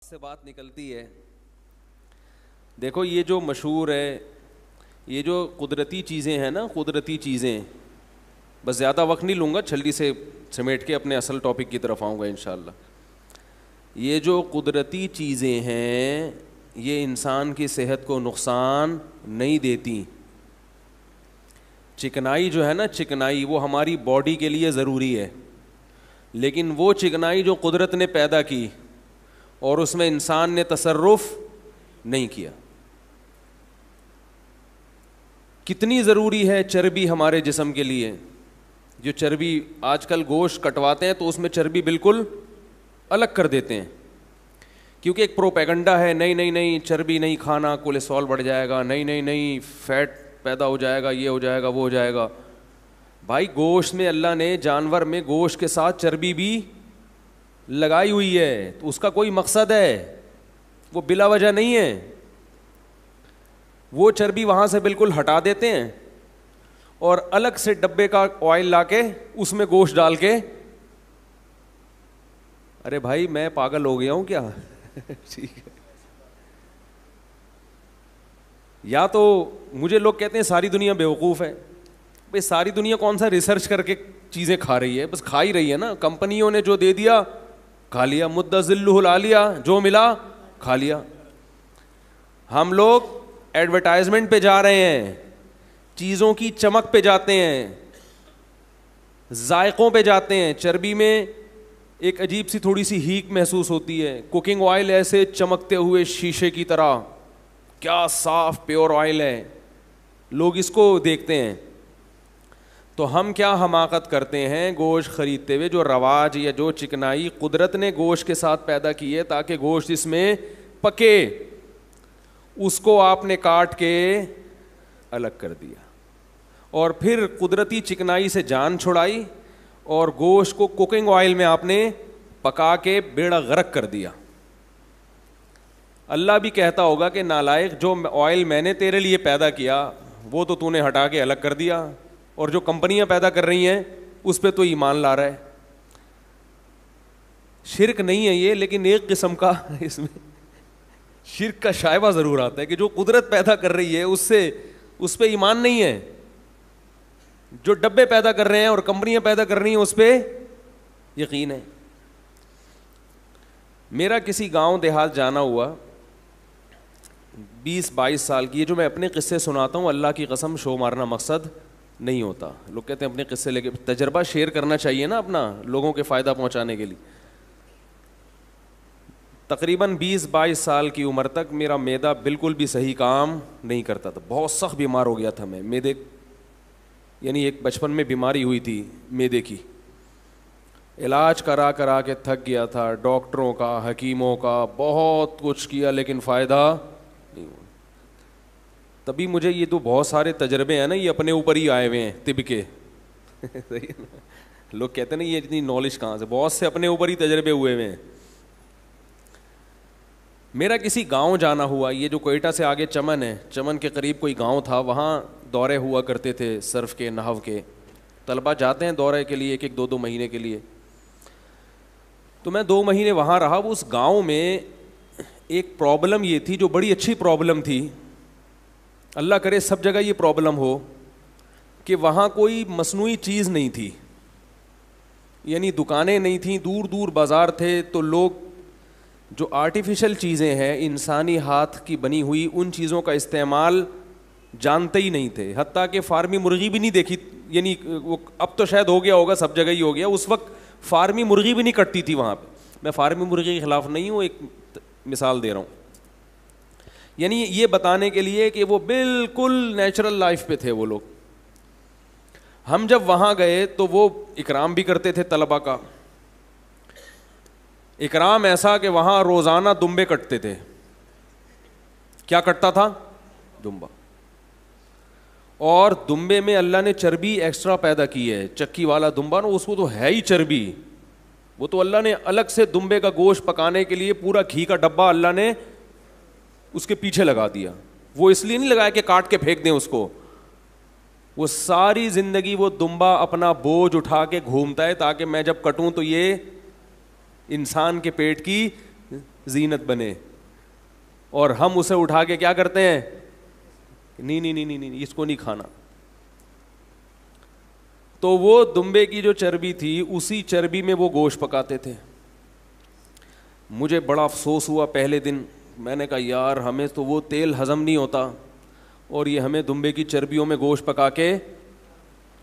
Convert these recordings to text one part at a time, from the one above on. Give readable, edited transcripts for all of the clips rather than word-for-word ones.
سے بات نکلتی ہے. دیکھو یہ جو مشہور ہے, یہ جو قدرتی چیزیں ہیں نا, قدرتی چیزیں, بس زیادہ وقت نہیں لوں گا, جلدی سے سمیٹ کے اپنے اصل ٹاپک کی طرف آؤں گا انشاءاللہ. یہ جو قدرتی چیزیں ہیں یہ انسان کی صحت کو نقصان نہیں دیتی. چکنائی جو ہے نا, چکنائی وہ ہماری باڈی کے لیے ضروری ہے, لیکن وہ چکنائی جو قدرت نے پیدا کی اور اس میں انسان نے تصرف نہیں کیا. کتنی ضروری ہے چربی ہمارے جسم کے لیے. جو چربی آج کل گوشت کٹواتے ہیں تو اس میں چربی بالکل الگ کر دیتے ہیں, کیونکہ ایک پروپیگنڈا ہے, نہیں نہیں نہیں چربی نہیں کھانا, کولیسٹرول بڑھ جائے گا, نہیں نہیں نہیں فیٹ پیدا ہو جائے گا, یہ ہو جائے گا, وہ ہو جائے گا. بھائی گوشت میں اللہ نے, جانور میں گوشت کے ساتھ چربی بھی لگائی ہوئی ہے, تو اس کا کوئی مقصد ہے, وہ بلا وجہ نہیں ہے. وہ چربی وہاں سے بالکل ہٹا دیتے ہیں اور الگ سے ڈبے کا آئل لا کے اس میں گوشت ڈال کے, ارے بھائی میں پاگل ہو گیا ہوں کیا؟ ٹھیک ہے. یا تو مجھے لوگ کہتے ہیں ساری دنیا بیوقوف ہے. بھائی ساری دنیا کون سا ریسرچ کر کے چیزیں کھا رہی ہے؟ بس کھا ہی رہی ہے نا. کمپنیوں نے جو دے دیا کھا لیا, مدّ ذلہ العالیہ, جو ملا کھا لیا. ہم لوگ ایڈورٹائزمنٹ پہ جا رہے ہیں, چیزوں کی چمک پہ جاتے ہیں, ذائقوں پہ جاتے ہیں. چربی میں ایک عجیب سی تھوڑی سی ہیک محسوس ہوتی ہے. کوکنگ آئل ایسے چمکتے ہوئے شیشے کی طرح, کیا صاف پیور آئل ہے, لوگ اس کو دیکھتے ہیں. تو ہم کیا حماقت کرتے ہیں گوشت خریدتے ہوئے, جو رواج یا جو چکنائی قدرت نے گوشت کے ساتھ پیدا کی ہے تاکہ گوشت اس میں پکے, اس کو آپ نے کاٹ کے الگ کر دیا اور پھر قدرتی چکنائی سے جان چھڑائی اور گوشت کو کوکنگ آئل میں آپ نے پکا کے بیڑا غرق کر دیا. اللہ بھی کہتا ہوگا کہ نالائق, جو آئل میں نے تیرے لیے پیدا کیا وہ تو تو نے ہٹا کے الگ کر دیا, اور جو کمپنیاں پیدا کر رہی ہیں اس پہ تو ایمان لا رہا ہے. شرک نہیں ہے یہ, لیکن ایک قسم کا اس میں شرک کا شائبہ ضرور آتا ہے کہ جو قدرت پیدا کر رہی ہے اس پہ ایمان نہیں ہے. جو ڈبے پیدا کر رہے ہیں اور کمپنیاں پیدا کر رہی ہیں اس پہ یقین ہے. میرا کسی گاؤں دیہات جانا ہوا 20-22 سال کی, یہ جو میں اپنے قصے سناتا ہوں اللہ کی قسم شو مارنا مقصد نہیں ہوتا. لوگ کہتے ہیں اپنے قصے لے کے, تجربہ شیئر کرنا چاہیے نا اپنا, لوگوں کے فائدہ پہنچانے کے لیے. تقریباً 20-22 سال کی عمر تک میرا معدہ بالکل بھی صحیح کام نہیں کرتا تھا. بہت سخت بیمار ہو گیا تھا میں, معدے یعنی ایک بچپن میں بیماری ہوئی تھی معدے کی, علاج کرا کرا کے تھک گیا تھا, ڈاکٹروں کا, حکیموں کا, بہت کچھ کیا لیکن فائدہ نہیں ہوا. تبھی مجھے یہ تو بہت سارے تجربے ہیں نا, یہ اپنے اوپر ہی آئے ہوئے ہیں طب کے. لوگ کہتے ہیں نا یہ اتنی نالج کہاں سے, بہت سے اپنے اوپر ہی تجربے ہوئے ہوئے ہیں. میرا کسی گاؤں جانا ہوا, یہ جو کوئٹہ سے آگے چمن ہے, چمن کے قریب کوئی گاؤں تھا, وہاں دورے ہوا کرتے تھے صرف کے, نحو کے. طلبہ جاتے ہیں دورے کے لیے 1-2 مہینے کے لیے. تو میں 2 مہینے وہاں رہا. اس گاؤں میں ایک پرابلم یہ تھی جو بڑی اچھی پرابلم تھی, اللہ کرے سب جگہ یہ پرابلم ہو, کہ وہاں کوئی مصنوعی چیز نہیں تھی, یعنی دکانیں نہیں تھیں, دور دور بازار تھے. تو لوگ جو آرٹیفیشل چیزیں ہیں انسانی ہاتھ کی بنی ہوئی, ان چیزوں کا استعمال جانتے ہی نہیں تھے. حتیٰ کہ فارمی مرغی بھی نہیں دیکھی, یعنی وہ اب تو شاید ہو گیا ہوگا, سب جگہ ہی ہو گیا, اس وقت فارمی مرغی بھی نہیں کٹتی تھی وہاں پہ. میں فارمی مرغی کے خلاف نہیں ہوں, ایک مثال دے رہا ہوں, یعنی یہ بتانے کے لیے کہ وہ بالکل نیچرل لائف پہ تھے وہ لوگ. ہم جب وہاں گئے تو وہ اکرام بھی کرتے تھے طلبہ کا, اکرام ایسا کہ وہاں روزانہ دمبے کٹتے تھے. کیا کٹتا تھا؟ دمبا. اور دمبے میں اللہ نے چربی ایکسٹرا پیدا کی ہے, چکی والا دمبا نا, اس کو تو ہے ہی چربی. وہ تو اللہ نے الگ سے دمبے کا گوشت پکانے کے لیے پورا گھی کا ڈبہ اللہ نے اس کے پیچھے لگا دیا. وہ اس لیے نہیں لگایا کہ کاٹ کے پھینک دیں اس کو, وہ ساری زندگی وہ دمبا اپنا بوجھ اٹھا کے گھومتا ہے تاکہ میں جب کٹوں تو یہ انسان کے پیٹ کی زینت بنے, اور ہم اسے اٹھا کے کیا کرتے ہیں, نہیں نہیں نہیں نہیں نہیں اس کو نہیں کھانا. تو وہ دمبے کی جو چربی تھی اسی چربی میں وہ گوشت پکاتے تھے. مجھے بڑا افسوس ہوا پہلے دن, میں نے کہا یار ہمیں تو وہ تیل ہضم نہیں ہوتا اور یہ ہمیں دمبے کی چربیوں میں گوشت پکا کے,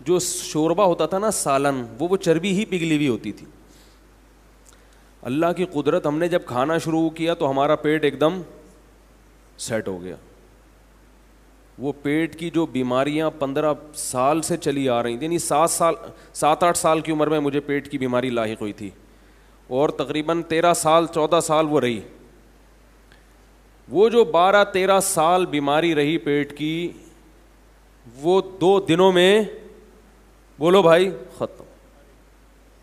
جو شوربہ ہوتا تھا نا سالن, وہ چربی ہی پگھلی ہوئی ہوتی تھی. اللہ کی قدرت, ہم نے جب کھانا شروع کیا تو ہمارا پیٹ ایک دم سیٹ ہو گیا. وہ پیٹ کی جو بیماریاں 15 سال سے چلی آ رہی تھیں, یعنی 7-8 سال کی عمر میں مجھے پیٹ کی بیماری لاحق ہوئی تھی اور تقریباً 13-14 سال وہ رہی. وہ جو 12-13 سال بیماری رہی پیٹ کی, وہ 2 دنوں میں بولو بھائی ختم,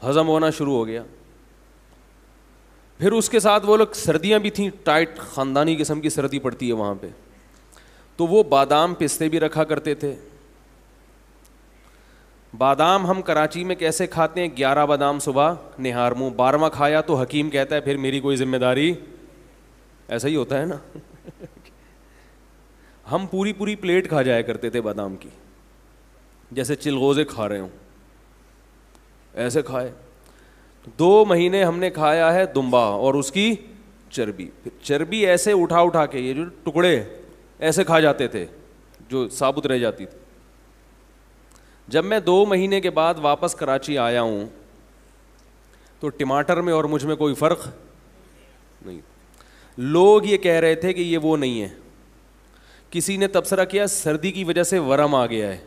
ہضم ہونا شروع ہو گیا. پھر اس کے ساتھ وہ لوگ سردیاں بھی تھیں, ٹائٹ خاندانی قسم کی سردی پڑتی ہے وہاں پہ, تو وہ بادام پستے بھی رکھا کرتے تھے. بادام ہم کراچی میں کیسے کھاتے ہیں, 11 بادام صبح نہار منہ, 12واں کھایا تو حکیم کہتا ہے پھر میری کوئی ذمہ داری, ایسا ہی ہوتا ہے نا. ہم پوری پلیٹ کھا جایا کرتے تھے بادام کی, جیسے چلغوزے کھا رہے ہوں, ایسے کھائے. 2 مہینے ہم نے کھایا ہے دمبا اور اس کی چربی. چربی ایسے اٹھا کے, یہ جو ٹکڑے ایسے کھا جاتے تھے جو ثابت رہ جاتی تھی. جب میں 2 مہینے کے بعد واپس کراچی آیا ہوں تو ٹماٹر میں اور مجھ میں کوئی فرق نہیں. لوگ یہ کہہ رہے تھے کہ یہ وہ نہیں ہے. کسی نے تبصرہ کیا سردی کی وجہ سے ورم آ گیا ہے,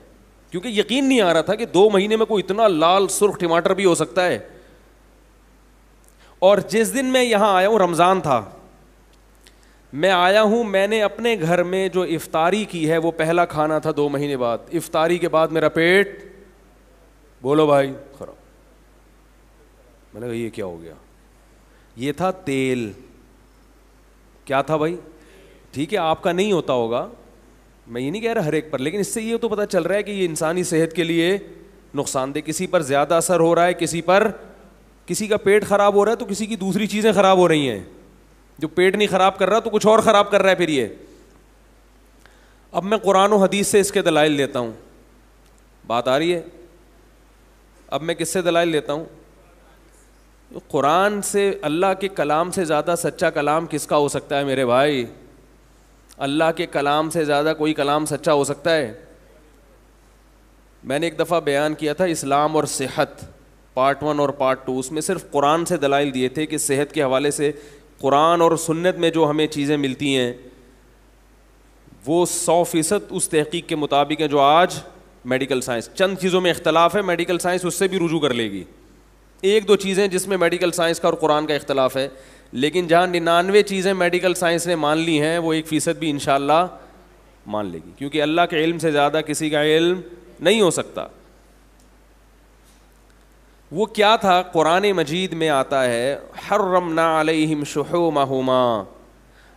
کیونکہ یقین نہیں آ رہا تھا کہ 2 مہینے میں کوئی اتنا لال سرخ ٹماٹر بھی ہو سکتا ہے. اور جس دن میں یہاں آیا ہوں رمضان تھا, میں آیا ہوں, میں نے اپنے گھر میں جو افطاری کی ہے وہ پہلا کھانا تھا 2 مہینے بعد. افطاری کے بعد میرا پیٹ, بولو بھائی, خراب. میں نے کہا یہ کیا ہو گیا, یہ تھا تیل. کیا تھا بھائی, ٹھیک ہے آپ کا نہیں ہوتا ہوگا, میں یہ نہیں کہہ رہا ہر ایک پر, لیکن اس سے یہ تو پتہ چل رہا ہے کہ یہ انسانی صحت کے لیے نقصان دہ. کسی پر زیادہ اثر ہو رہا ہے, کسی کا پیٹ خراب ہو رہا ہے تو کسی کی دوسری چیزیں خراب ہو رہی ہیں. جو پیٹ نہیں خراب کر رہا تو کچھ اور خراب کر رہا ہے. پھر یہ اب میں قرآن و حدیث سے اس کے دلائل لیتا ہوں. بات آ رہی ہے؟ اب میں کس سے دلائل لیتا ہوں؟ قرآن سے, اللہ کے کلام سے زیادہ سچا کلام کس کا ہو سکتا ہے میرے بھائی؟ اللہ کے کلام سے زیادہ کوئی کلام سچا ہو سکتا ہے؟ میں نے ایک دفعہ بیان کیا تھا اسلام اور صحت پارٹ 1 اور پارٹ 2, اس میں صرف قرآن سے دلائل دیے تھے کہ صحت کے حوالے سے قرآن اور سنت میں جو ہمیں چیزیں ملتی ہیں وہ 100% اس تحقیق کے مطابق ہیں جو آج میڈیکل سائنس. چند چیزوں میں اختلاف ہے, میڈیکل سائنس اس سے بھی رجوع کر لے گی. 1-2 چیزیں جس میں میڈیکل سائنس کا اور قرآن کا اختلاف ہے, لیکن جہاں 99 چیزیں میڈیکل سائنس نے مان لی ہیں وہ 1% بھی انشاءاللہ مان لے گی, کیونکہ اللہ کے علم سے زیادہ کسی کا علم نہیں ہو سکتا. وہ کیا تھا؟ قرآن مجید میں آتا ہے حرمنا علیہم شحومہما,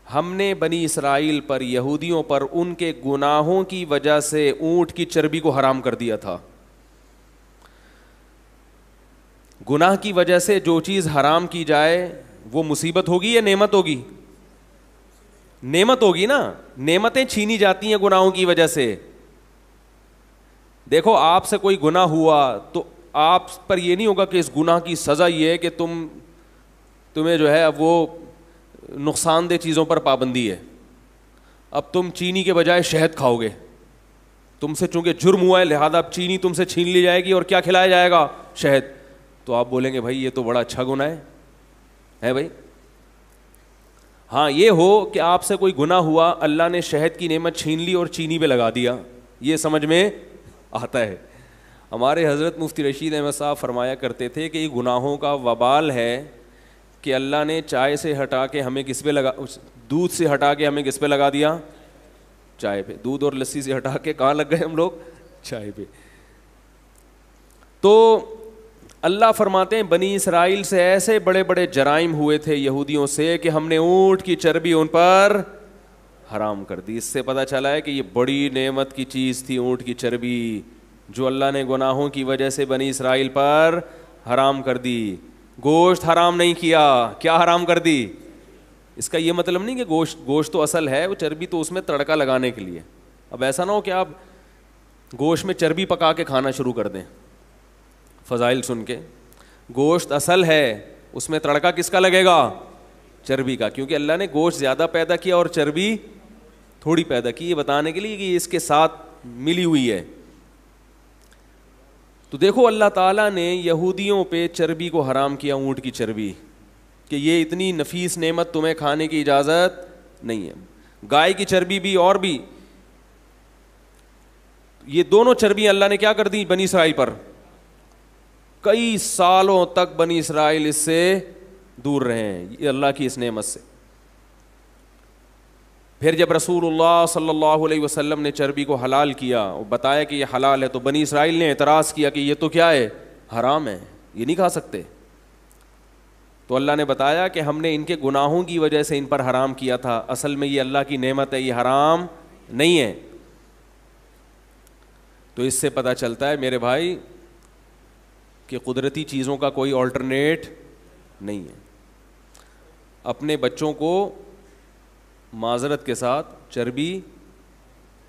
ہم نے بنی اسرائیل پر, یہودیوں پر, ان کے گناہوں کی وجہ سے اونٹ کی چربی کو حرام کر دیا تھا. گناہ کی وجہ سے جو چیز حرام کی جائے وہ مصیبت ہوگی یا نعمت ہوگی؟ نعمت ہوگی نا. نعمتیں چھینی جاتی ہیں گناہوں کی وجہ سے. دیکھو آپ سے کوئی گناہ ہوا تو آپ پر یہ نہیں ہوگا کہ اس گناہ کی سزا یہ ہے کہ تمہیں جو ہے اب وہ نقصان دہ چیزوں پر پابندی ہے, اب تم چینی کے بجائے شہد کھاؤ گے. تم سے چونکہ جرم ہوا ہے لہذا اب چینی تم سے چھین لی جائے گی اور کیا کھلایا جائے گا؟ شہد. تو آپ بولیں گے بھائی یہ تو بڑا اچھا گناہ ہے بھائی. ہاں یہ ہو کہ آپ سے کوئی گناہ ہوا, اللہ نے شہد کی نعمت چھین لی اور چینی پہ لگا دیا, یہ سمجھ میں آتا ہے. ہمارے حضرت مفتی رشید احمد صاحب فرمایا کرتے تھے کہ یہ گناہوں کا وبال ہے کہ اللہ نے چائے سے ہٹا کے ہمیں کس پہ لگا, دودھ سے ہٹا کے ہمیں کس پہ لگا دیا؟ چائے پہ. دودھ اور لسی سے ہٹا کے کہاں لگ گئے ہم لوگ؟ چائے پہ. تو اللہ فرماتے ہیں بنی اسرائیل سے ایسے بڑے بڑے جرائم ہوئے تھے یہودیوں سے کہ ہم نے اونٹ کی چربی ان پر حرام کر دی. اس سے پتہ چلا ہے کہ یہ بڑی نعمت کی چیز تھی اونٹ کی چربی, جو اللہ نے گناہوں کی وجہ سے بنی اسرائیل پر حرام کر دی. گوشت حرام نہیں کیا, کیا حرام کر دی؟ اس کا یہ مطلب نہیں کہ گوشت تو اصل ہے، وہ چربی تو اس میں تڑکا لگانے کے لیے. اب ایسا نہ ہو کہ آپ گوشت میں چربی پکا کے کھانا شروع کر دیں فضائل سن کے. گوشت اصل ہے، اس میں تڑکا کس کا لگے گا؟ چربی کا، کیونکہ اللہ نے گوشت زیادہ پیدا کیا اور چربی تھوڑی پیدا کی، یہ بتانے کے لیے کہ اس کے ساتھ ملی ہوئی ہے. تو دیکھو اللہ تعالیٰ نے یہودیوں پہ چربی کو حرام کیا، اونٹ کی چربی، کہ یہ اتنی نفیس نعمت تمہیں کھانے کی اجازت نہیں ہے. گائے کی چربی بھی اور بھی، یہ دونوں چربیاں اللہ نے کیا کر دی بنی اسرائیل پر. کئی سالوں تک بنی اسرائیل اس سے دور رہے ہیں، یہ اللہ کی اس نعمت سے. پھر جب رسول اللہ صلی اللہ علیہ وسلم نے چربی کو حلال کیا اور بتایا کہ یہ حلال ہے، تو بنی اسرائیل نے اعتراض کیا کہ یہ تو کیا ہے؟ حرام ہے، یہ نہیں کھا سکتے. تو اللہ نے بتایا کہ ہم نے ان کے گناہوں کی وجہ سے ان پر حرام کیا تھا، اصل میں یہ اللہ کی نعمت ہے، یہ حرام نہیں ہے. تو اس سے پتہ چلتا ہے میرے بھائی کہ قدرتی چیزوں کا کوئی آلٹرنیٹ نہیں ہے. اپنے بچوں کو معذرت کے ساتھ چربی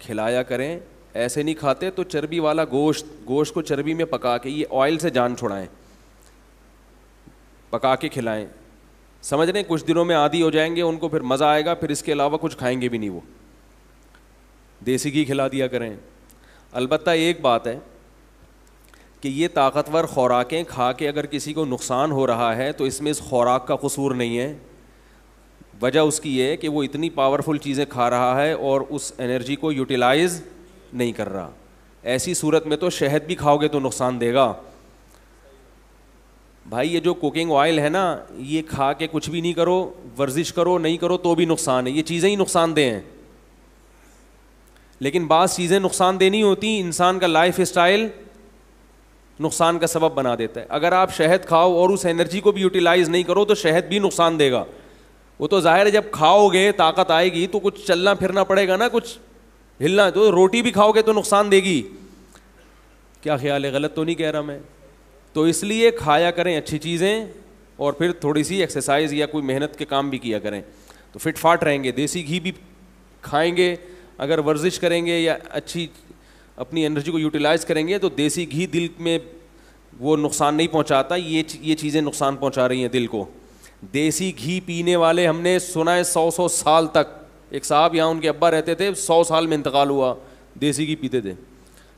کھلایا کریں. ایسے نہیں کھاتے تو چربی والا گوشت کو چربی میں پکا کے، یہ آئل سے جان چھڑائیں، پکا کے کھلائیں. سمجھ رہے ہیں؟ کچھ دنوں میں عادی ہو جائیں گے، ان کو پھر مزہ آئے گا، پھر اس کے علاوہ کچھ کھائیں گے بھی نہیں. وہ دیسی گھی کھلا دیا کریں. البتہ ایک بات ہے کہ یہ طاقتور خوراکیں کھا کے اگر کسی کو نقصان ہو رہا ہے تو اس میں اس خوراک کا قصور نہیں ہے. وجہ اس کی یہ ہے کہ وہ اتنی پاورفل چیزیں کھا رہا ہے اور اس انرجی کو یوٹیلائز نہیں کر رہا. ایسی صورت میں تو شہد بھی کھاؤ گے تو نقصان دے گا. بھائی یہ جو کوکنگ آئل ہے نا، یہ کھا کے کچھ بھی نہیں کرو، ورزش کرو نہیں کرو تو بھی نقصان ہے. یہ چیزیں ہی نقصان دہ ہیں. لیکن بعض چیزیں نقصان دہ نہیں ہوتی، انسان کا لائف اسٹائل نقصان کا سبب بنا دیتا ہے. اگر آپ شہد کھاؤ اور اس انرجی کو بھی یوٹیلائز نہیں کرو تو شہد بھی نقصان دے گا. وہ تو ظاہر ہے جب کھاؤ گے طاقت آئے گی تو کچھ چلنا پھرنا پڑے گا نا، کچھ ہلنا. تو روٹی بھی کھاؤ گے تو نقصان دے گی. کیا خیال ہے؟ غلط تو نہیں کہہ رہا میں؟ تو اس لیے کھایا کریں اچھی چیزیں اور پھر تھوڑی سی ایکسرسائز یا کوئی محنت کے کام بھی کیا کریں تو فٹ فاٹ رہیں گے. دیسی گھی بھی کھائیں گے، اگر ورزش کریں گے یا اچھی اپنی انرجی کو یوٹیلائز کریں گے تو دیسی گھی دل میں وہ نقصان نہیں پہنچاتا. یہ چیزیں نقصان پہنچا رہی ہیں دل کو. دیسی گھی پینے والے ہم نے سنا ہے 100 سال تک. ایک صاحب یہاں ان کے ابا رہتے تھے، 100 سال میں انتقال ہوا، دیسی گھی پیتے تھے.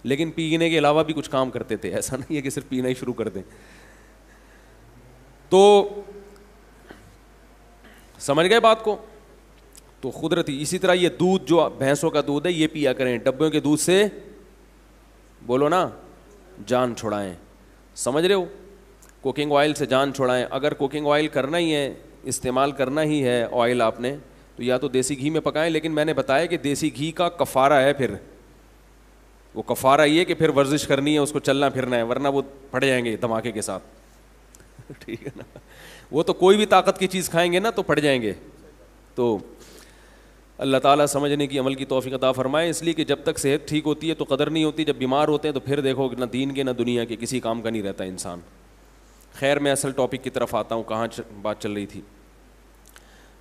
لیکن پینے کے علاوہ بھی کچھ کام کرتے تھے، ایسا نہیں ہے کہ صرف پینا ہی شروع کر دیں. تو سمجھ گئے بات کو؟ تو قدرتی. اسی طرح یہ دودھ جو بھینسوں کا دودھ ہے یہ پیا کریں. ڈبوں کے دودھ سے بولو نا جان چھڑائیں. سمجھ رہے ہو؟ کوکنگ آئل سے جان چھڑائیں. اگر کوکنگ آئل کرنا ہی ہے، استعمال کرنا ہی ہے آئل آپ نے، تو یا تو دیسی گھی میں پکائیں. لیکن میں نے بتایا کہ دیسی گھی کا کفارہ ہے. پھر وہ کفارہ یہ کہ پھر ورزش کرنی ہے، اس کو چلنا پھرنا ہے، ورنہ وہ پھٹ جائیں گے دھماکے کے ساتھ. ٹھیک ہے نا؟ وہ تو کوئی بھی طاقت کی چیز کھائیں گے نا تو پھٹ جائیں گے. تو اللہ تعالیٰ سمجھنے کی عمل کی توفیق عطا فرمائے. اس لیے کہ جب تک صحت ٹھیک ہوتی ہے تو قدر نہیں ہوتی، جب بیمار ہوتے ہیں تو پھر دیکھو نہ دین کے نہ دنیا کے کسی کام کا نہیں رہتا انسان. خیر میں اصل ٹاپک کی طرف آتا ہوں. کہاں بات چل رہی تھی؟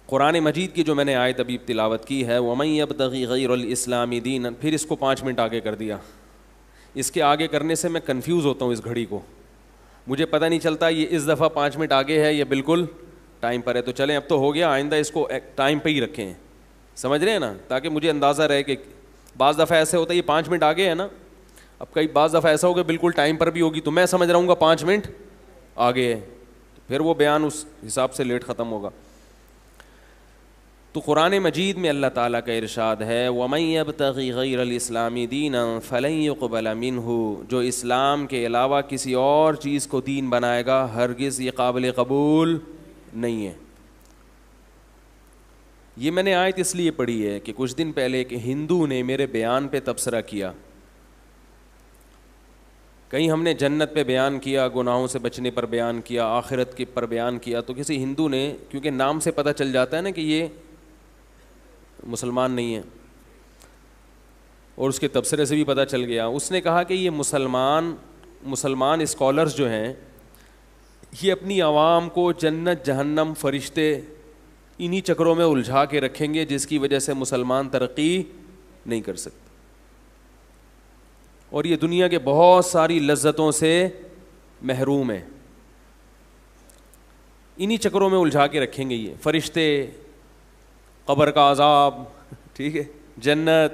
قرآن مجید کی جو میں نے آیت ابھی تلاوت کی ہے، وَمَن يَبْتَغِ غَيْرَ الْإِسْلَامِ دِينًا، پھر اس کو 5 منٹ آگے کر دیا. اس کے آگے کرنے سے میں کنفیوز ہوتا ہوں. اس گھڑی کو مجھے پتہ نہیں چلتا یہ اس دفعہ 5 منٹ آگے ہے یا بالکل ٹائم پر ہے. تو چلیں اب تو ہو گیا، آئندہ اس کو ٹائم پہ ہی رکھیں. سمجھ رہے ہیں نا؟ تاکہ مجھے اندازہ رہے کہ بعض دفعہ ایسے ہوتا ہے یہ 5 منٹ آگے ہے نا، اب کئی بعض دفعہ ایسا ہوگا بالکل ٹائم پر بھی ہوگی تو میں سمجھ رہا ہوں گا 5 منٹ آگے ہے، پھر وہ بیان اس حساب سے لیٹ ختم ہوگا. تو قرآن مجید میں اللہ تعالیٰ کا ارشاد ہے وَمَن يَبْتَغِ غَيْرَ الْإِسْلَامِ دِينًا فَلَن يُقْبَلَ مِنْهُ، جو اسلام کے علاوہ کسی اور چیز کو دین بنائے گا ہرگز یہ قابل قبول نہیں ہے. یہ میں نے آیت اس لیے پڑھی ہے کہ کچھ دن پہلے ایک ہندو نے میرے بیان پہ تبصرہ کیا. کہیں ہم نے جنت پہ بیان کیا، گناہوں سے بچنے پر بیان کیا، آخرت کے پر بیان کیا، تو کسی ہندو نے، کیونکہ نام سے پتہ چل جاتا ہے نا کہ یہ مسلمان نہیں ہے اور اس کے تبصرے سے بھی پتہ چل گیا، اس نے کہا کہ یہ مسلمان اسکالرز جو ہیں یہ اپنی عوام کو جنت جہنم فرشتے انہی چکروں میں الجھا کے رکھیں گے جس کی وجہ سے مسلمان ترقی نہیں کر سکتے, اور یہ دنیا کے بہت ساری لذتوں سے محروم ہے. انہی چکروں میں الجھا کے رکھیں گے یہ فرشتے, قبر کا عذاب, ٹھیک ہے, جنت,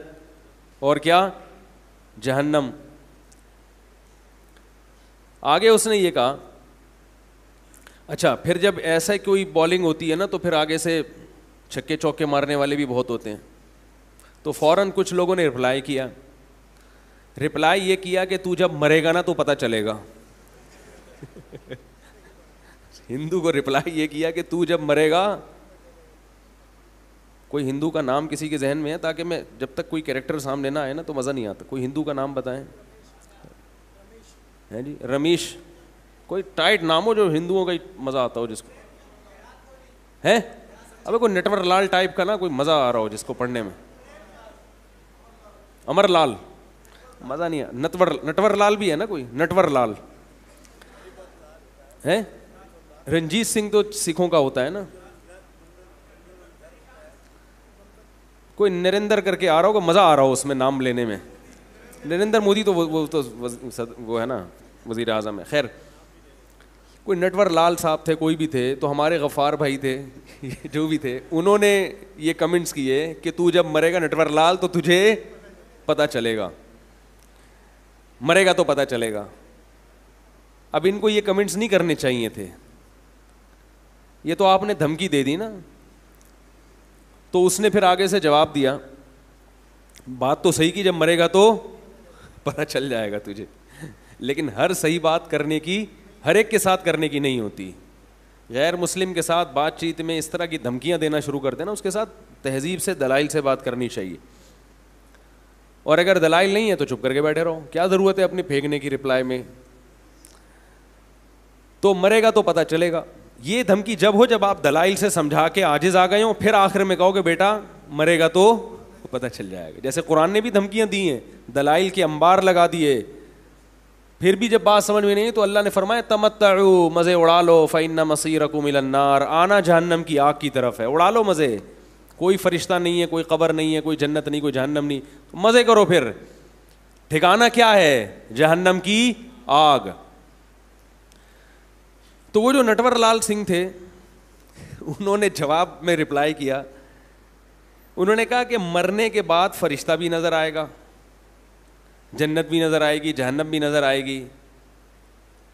اور کیا, جہنم. آگے اس نے یہ کہا, اچھا پھر جب ایسا کوئی بالنگ ہوتی ہے نا تو پھر آگے سے چھکے چوکے مارنے والے بھی بہت ہوتے ہیں. تو فوراً کچھ لوگوں نے رپلائی یہ کیا کہ تو جب مرے گا نا تو پتہ چلے گا. ہندو کو رپلائی یہ کیا کہ تو جب مرے گا, کوئی ہندو کا نام کسی کے ذہن میں ہے تاکہ میں جب تک کوئی کیریکٹر سامنے نہ آئے نا تو مزہ نہیں آتا. کوئی ہندو کا نام بتائیں. ہے جی, رمیش, کوئی ٹائٹ نام ہو جو ہندوؤں کا ہی مزہ آتا ہو جس کو ہے. ابھی کوئی نٹور لال ٹائپ کا نا, کوئی مزہ آ رہا ہو جس کو پڑھنے میں. امر لال, مزہ نہیں آ. نٹور لال بھی ہے نا, کوئی نٹور لال ہے. رنجیت سنگھ تو سکھوں کا ہوتا ہے نا. کوئی نریندر کر کے آ رہا ہوگا, مزہ آ رہا ہو اس میں نام لینے میں. نریندر مودی تو وہ ہے نا, وزیر اعظم ہے. خیر, کوئی نٹور لال صاحب تھے, کوئی بھی تھے, تو ہمارے غفار بھائی تھے, جو بھی تھے, انہوں نے یہ کمنٹس کیے کہ تو جب مرے گا نٹور لال تو تجھے پتہ چلے گا, مرے گا تو پتہ چلے گا. اب ان کو یہ کمنٹس نہیں کرنے چاہیے تھے, یہ تو آپ نے دھمکی دے دی نا. تو اس نے پھر آگے سے جواب دیا, بات تو صحیح کی, جب مرے گا تو پتہ چل جائے گا تجھے, لیکن ہر صحیح بات کرنے کی ہر ایک کے ساتھ کرنے کی نہیں ہوتی. غیر مسلم کے ساتھ بات چیت میں اس طرح کی دھمکیاں دینا شروع کر دینا, اس کے ساتھ تہذیب سے دلائل سے بات کرنی چاہیے. اور اگر دلائل نہیں ہے تو چپ کر کے بیٹھے رہو, کیا ضرورت ہے اپنی پھینکنے کی رپلائی میں. تو مرے گا تو پتہ چلے گا, یہ دھمکی جب ہو جب آپ دلائل سے سمجھا کے عاجز آ گئے ہوں, پھر آخر میں کہو کہ بیٹا مرے گا تو پتہ چل جائے گا. جیسے قرآن نے بھی دھمکیاں دی ہیں, دلائل کے انبار لگا دیے, پھر بھی جب بات سمجھ میں نہیں تو اللہ نے فرمایا تمتعوا, مزے اڑا لو, فإن مصيركم إلى النار, آنا جہنم کی آگ کی طرف ہے, اڑا لو مزے. کوئی فرشتہ نہیں ہے, کوئی قبر نہیں ہے, کوئی جنت نہیں, کوئی جہنم نہیں, تو مزے کرو. پھر ٹھکانہ کیا ہے, جہنم کی آگ. تو وہ جو نٹور لال سنگھ تھے, انہوں نے جواب میں رپلائی کیا, انہوں نے کہا کہ مرنے کے بعد فرشتہ بھی نظر آئے گا, جنت بھی نظر آئے گی, جہنم بھی نظر آئے گی.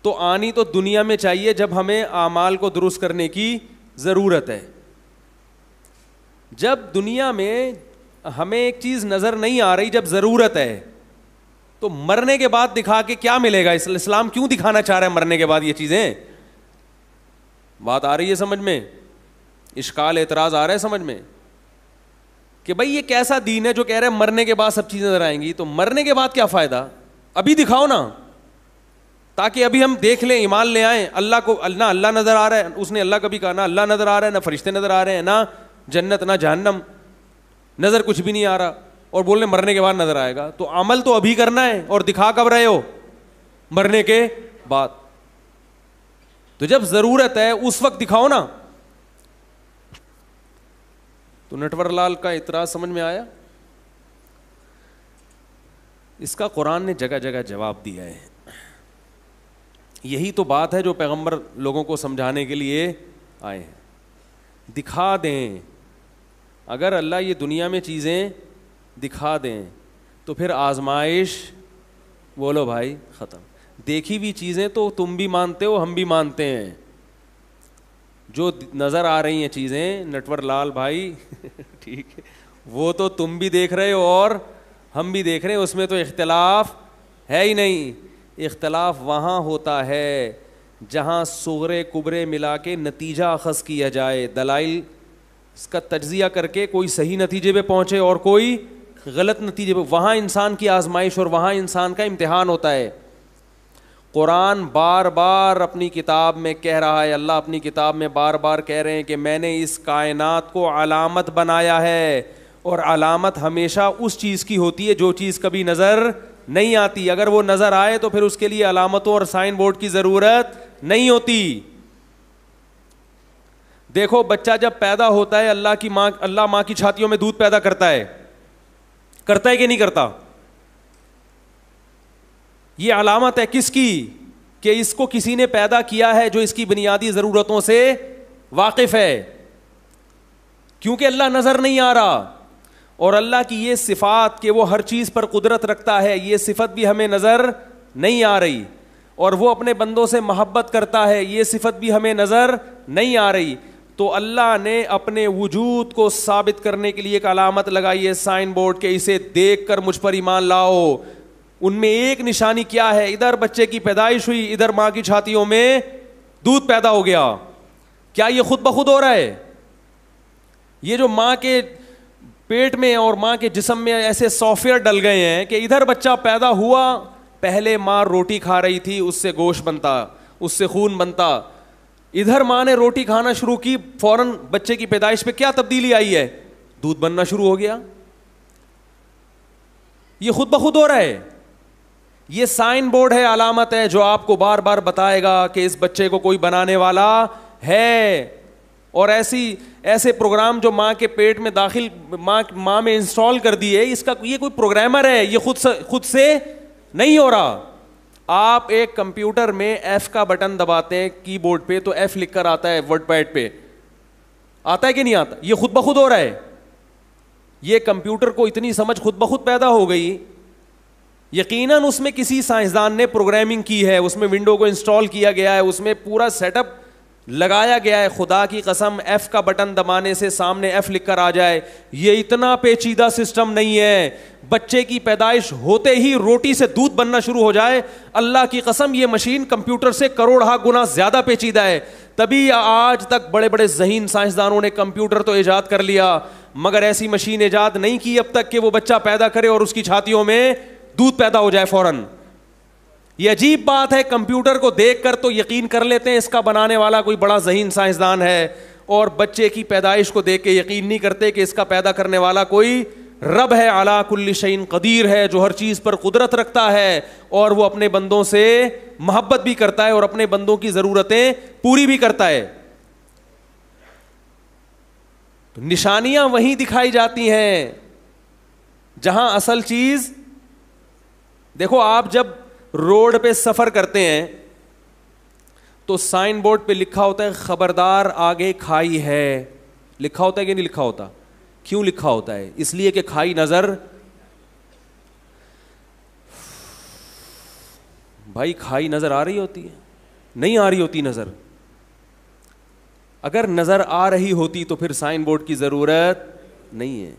تو آنی تو دنیا میں چاہیے جب ہمیں اعمال کو درست کرنے کی ضرورت ہے. جب دنیا میں ہمیں ایک چیز نظر نہیں آ رہی, جب ضرورت ہے, تو مرنے کے بعد دکھا کے کیا ملے گا؟ اسلام کیوں دکھانا چاہ رہا ہے مرنے کے بعد یہ چیزیں؟ بات آ رہی ہے سمجھ میں؟ اشکال اعتراض آ رہا ہے سمجھ میں کہ بھائی یہ کیسا دین ہے جو کہہ رہے ہیں مرنے کے بعد سب چیزیں نظر آئیں گی؟ تو مرنے کے بعد کیا فائدہ؟ ابھی دکھاؤ نا, تاکہ ابھی ہم دیکھ لیں, ایمان لے آئیں. اللہ کو نہ اللہ نظر آ رہا ہے, اس نے اللہ کبھی کہا نہ اللہ نظر آ رہا ہے, نہ فرشتے نظر آ رہے ہیں, نہ جنت نہ جہنم, نظر کچھ بھی نہیں آ رہا, اور بول رہے مرنے کے بعد نظر آئے گا. تو عمل تو ابھی کرنا ہے, اور دکھا کب رہے ہو؟ مرنے کے بعد. تو جب ضرورت ہے اس وقت دکھاؤ نا. تو نٹور لال کا اعتراض سمجھ میں آیا؟ اس کا قرآن نے جگہ جگہ جواب دیا ہے. یہی تو بات ہے جو پیغمبر لوگوں کو سمجھانے کے لیے آئے ہیں. دکھا دیں, اگر اللہ یہ دنیا میں چیزیں دکھا دیں تو پھر آزمائش بولو بھائی ختم. دیکھی ہوئی چیزیں تو تم بھی مانتے ہو, ہم بھی مانتے ہیں. جو نظر آ رہی ہیں چیزیں نٹور لال بھائی ٹھیک ہے, وہ تو تم بھی دیکھ رہے ہو اور ہم بھی دیکھ رہے ہیں, اس میں تو اختلاف ہے ہی نہیں. اختلاف وہاں ہوتا ہے جہاں صغرے کبرے ملا کے نتیجہ اخذ کیا جائے, دلائل اس کا تجزیہ کر کے کوئی صحیح نتیجے پہ پہنچے اور کوئی غلط نتیجے پہ, وہاں انسان کی آزمائش اور وہاں انسان کا امتحان ہوتا ہے. قرآن بار بار اپنی کتاب میں کہہ رہا ہے, اللہ اپنی کتاب میں بار بار کہہ رہے ہیں کہ میں نے اس کائنات کو علامت بنایا ہے, اور علامت ہمیشہ اس چیز کی ہوتی ہے جو چیز کبھی نظر نہیں آتی. اگر وہ نظر آئے تو پھر اس کے لیے علامتوں اور سائن بورڈ کی ضرورت نہیں ہوتی. دیکھو بچہ جب پیدا ہوتا ہے اللہ ماں کی چھاتیوں میں دودھ پیدا کرتا ہے کہ نہیں کرتا؟ یہ علامت ہے کس کی؟ کہ اس کو کسی نے پیدا کیا ہے جو اس کی بنیادی ضرورتوں سے واقف ہے. کیونکہ اللہ نظر نہیں آ رہا, اور اللہ کی یہ صفات کہ وہ ہر چیز پر قدرت رکھتا ہے, یہ صفت بھی ہمیں نظر نہیں آ رہی, اور وہ اپنے بندوں سے محبت کرتا ہے, یہ صفت بھی ہمیں نظر نہیں آ رہی. تو اللہ نے اپنے وجود کو ثابت کرنے کے لیے ایک علامت لگائی ہے, سائن بورڈ, کہ اسے دیکھ کر مجھ پر ایمان لاؤ. ان میں ایک نشانی کیا ہے؟ ادھر بچے کی پیدائش ہوئی, ادھر ماں کی چھاتیوں میں دودھ پیدا ہو گیا. کیا یہ خود بخود ہو رہا ہے؟ یہ جو ماں کے پیٹ میں اور ماں کے جسم میں ایسے سافٹ ویئر ڈل گئے ہیں کہ ادھر بچہ پیدا ہوا, پہلے ماں روٹی کھا رہی تھی, اس سے گوشت بنتا, اس سے خون بنتا. ادھر ماں نے روٹی کھانا شروع کی, فوراً بچے کی پیدائش پہ کیا تبدیلی آئی ہے؟ دودھ بننا شروع ہو گیا. یہ خود بخود ہو رہا ہے. یہ سائن بورڈ ہے, علامت ہے, جو آپ کو بار بار بتائے گا کہ اس بچے کو کوئی بنانے والا ہے. اور ایسے پروگرام جو ماں کے پیٹ میں داخل ماں میں انسٹال کر دیے, اس کا یہ کوئی پروگرامر ہے, یہ خود سے نہیں ہو رہا. آپ ایک کمپیوٹر میں ایف کا بٹن دباتے ہیں کی بورڈ پہ تو ایف لکھ کر آتا ہے, ورڈ پیڈ پہ آتا ہے کہ نہیں آتا؟ یہ خود بخود ہو رہا ہے. یہ کمپیوٹر کو اتنی سمجھ خود بخود پیدا ہو گئی, یقیناً اس میں کسی سائنسدان نے پروگرامنگ کی ہے, اس میں ونڈو کو انسٹال کیا گیا ہے, اس میں پورا سیٹ اپ لگایا گیا ہے. خدا کی قسم ایف کا بٹن دبانے سے سامنے ایف لکھ کر آ جائے, یہ اتنا پیچیدہ سسٹم نہیں ہے. بچے کی پیدائش ہوتے ہی روٹی سے دودھ بننا شروع ہو جائے, اللہ کی قسم یہ مشین کمپیوٹر سے کروڑہ گنا زیادہ پیچیدہ ہے. تبھی آج تک بڑے بڑے ذہین سائنسدانوں نے کمپیوٹر تو ایجاد کر لیا, مگر ایسی مشین ایجاد نہیں کی اب تک کہ وہ بچہ پیدا کرے اور اس کی چھاتیوں میں دودھ پیدا ہو جائے فوراً. یہ عجیب بات ہے, کمپیوٹر کو دیکھ کر تو یقین کر لیتے ہیں اس کا بنانے والا کوئی بڑا ذہین سائنسدان ہے, اور بچے کی پیدائش کو دیکھ کے یقین نہیں کرتے کہ اس کا پیدا کرنے والا کوئی رب ہے, علی کل شیء قدیر ہے, جو ہر چیز پر قدرت رکھتا ہے, اور وہ اپنے بندوں سے محبت بھی کرتا ہے اور اپنے بندوں کی ضرورتیں پوری بھی کرتا ہے. تو نشانیاں وہیں دکھائی جاتی ہیں جہاں اصل چیز. دیکھو آپ جب روڈ پہ سفر کرتے ہیں تو سائن بورڈ پہ لکھا ہوتا ہے خبردار آگے کھائی ہے, لکھا ہوتا ہے کہ نہیں لکھا ہوتا؟ کیوں لکھا ہوتا ہے؟ اس لیے کہ کھائی نظر, بھائی کھائی نظر آ رہی ہوتی ہے, نہیں آ رہی ہوتی نظر. اگر نظر آ رہی ہوتی تو پھر سائن بورڈ کی ضرورت نہیں ہے.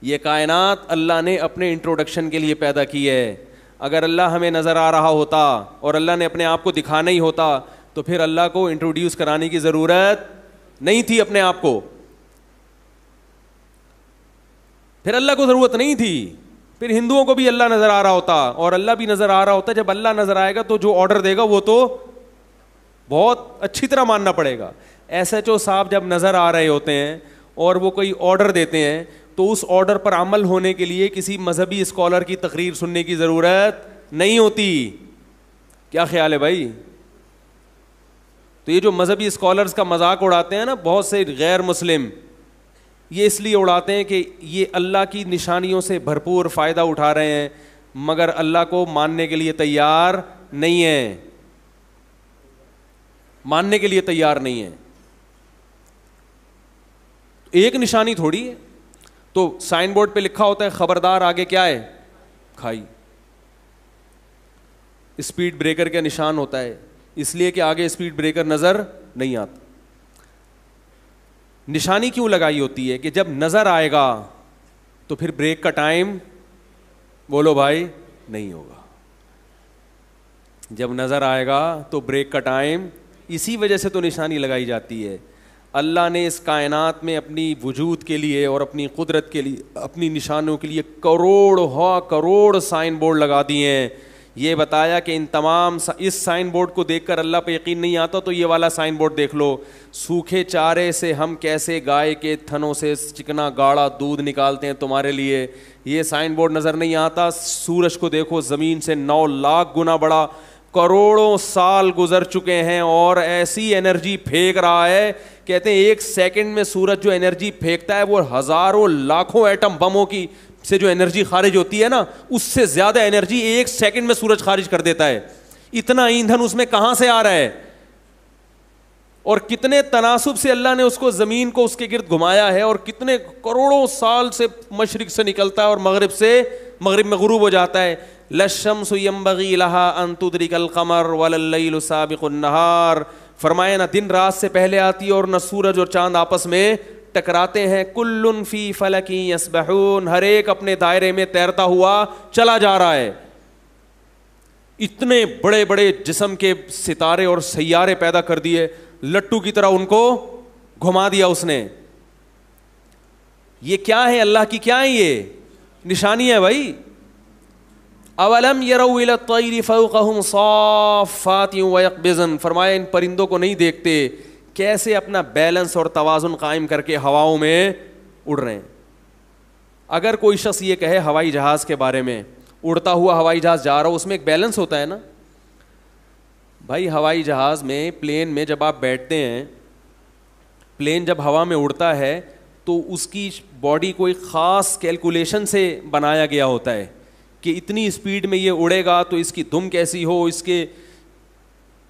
یہ کائنات اللہ نے اپنے انٹروڈکشن کے لیے پیدا کی ہے. اگر اللہ ہمیں نظر آ رہا ہوتا اور اللہ نے اپنے آپ کو دکھانا ہی ہوتا تو پھر اللہ کو انٹروڈیوس کرانے کی ضرورت نہیں تھی اپنے آپ کو, پھر اللہ کو ضرورت نہیں تھی. پھر ہندوؤں کو بھی اللہ نظر آ رہا ہوتا اور اللہ بھی نظر آ رہا ہوتا. جب اللہ نظر آئے گا تو جو آرڈر دے گا وہ تو بہت اچھی طرح ماننا پڑے گا. ایس ایچ او صاحب جب نظر آ رہے ہوتے ہیں اور وہ کوئی آرڈر دیتے ہیں تو اس آرڈر پر عمل ہونے کے لیے کسی مذہبی اسکالر کی تقریر سننے کی ضرورت نہیں ہوتی. کیا خیال ہے بھائی؟ تو یہ جو مذہبی اسکالرز کا مذاق اڑاتے ہیں نا بہت سے غیر مسلم, یہ اس لیے اڑاتے ہیں کہ یہ اللہ کی نشانیوں سے بھرپور فائدہ اٹھا رہے ہیں مگر اللہ کو ماننے کے لیے تیار نہیں ہیں, ماننے کے لیے تیار نہیں ہیں. ایک نشانی تھوڑی ہے. تو سائن بورڈ پہ لکھا ہوتا ہے خبردار آگے کیا ہے؟ کھائی. اسپیڈ بریکر کا نشان ہوتا ہے اس لیے کہ آگے اسپیڈ بریکر نظر نہیں آتا. نشانی کیوں لگائی ہوتی ہے کہ جب نظر آئے گا تو پھر بریک کا ٹائم بولو بھائی نہیں ہوگا. جب نظر آئے گا تو بریک کا ٹائم, اسی وجہ سے تو نشانی لگائی جاتی ہے. اللہ نے اس کائنات میں اپنی وجود کے لیے اور اپنی قدرت کے لیے, اپنی نشانوں کے لیے کروڑ سائن بورڈ لگا دیے ہیں. یہ بتایا کہ ان تمام اس سائن بورڈ کو دیکھ کر اللہ پہ یقین نہیں آتا تو یہ والا سائن بورڈ دیکھ لو. سوکھے چارے سے ہم کیسے گائے کے تھنوں سے چکنا گاڑھا دودھ نکالتے ہیں تمہارے لیے, یہ سائن بورڈ نظر نہیں آتا. سورج کو دیکھو زمین سے 9 لاکھ گنا بڑا, کروڑوں سال گزر چکے ہیں اور ایسی انرجی پھینک رہا ہے کہتے ہیں 1 سیکنڈ میں سورج جو انرجی پھینکتا ہے وہ ہزاروں لاکھوں ایٹم بموں کی سے جو انرجی خارج ہوتی ہے نا, اس سے زیادہ انرجی 1 سیکنڈ میں سورج خارج کر دیتا ہے. اتنا ایندھن اس میں کہاں سے آ رہا ہے, اور کتنے تناسب سے اللہ نے اس کو زمین کو اس کے گرد گھمایا ہے, اور کتنے کروڑوں سال سے مشرق سے نکلتا ہے اور مغرب میں غروب ہو جاتا ہے. للشمس ينبغي لها ان تدرك القمر ولا الليل سابق النهار. فرمایا نہ دن رات سے پہلے آتی ہے اور نہ سورج اور چاند آپس میں ٹکراتے ہیں. کل فی فلک یسبحون, ہر ایک اپنے دائرے میں تیرتا ہوا چلا جا رہا ہے. اتنے بڑے بڑے جسم کے ستارے اور سیارے پیدا کر دیے, لٹو کی طرح ان کو گھما دیا اس نے. یہ کیا ہے, اللہ کی کیا ہے یہ نشانی ہے بھائی. اولم یروا الی الطیر فوقہم صافات ویقبضن, فرمایا ان پرندوں کو نہیں دیکھتے کیسے اپنا بیلنس اور توازن قائم کر کے ہواؤں میں اڑ رہے ہیں. اگر کوئی شخص یہ کہے ہوائی جہاز کے بارے میں, اڑتا ہوا ہوائی جہاز جا رہا ہو, اس میں ایک بیلنس ہوتا ہے نا بھائی. ہوائی جہاز میں, پلین میں جب آپ بیٹھتے ہیں, پلین جب ہوا میں اڑتا ہے تو اس کی باڈی کوئی خاص کیلکولیشن سے بنایا گیا ہوتا ہے کہ اتنی اسپیڈ میں یہ اڑے گا تو اس کی دم کیسی ہو,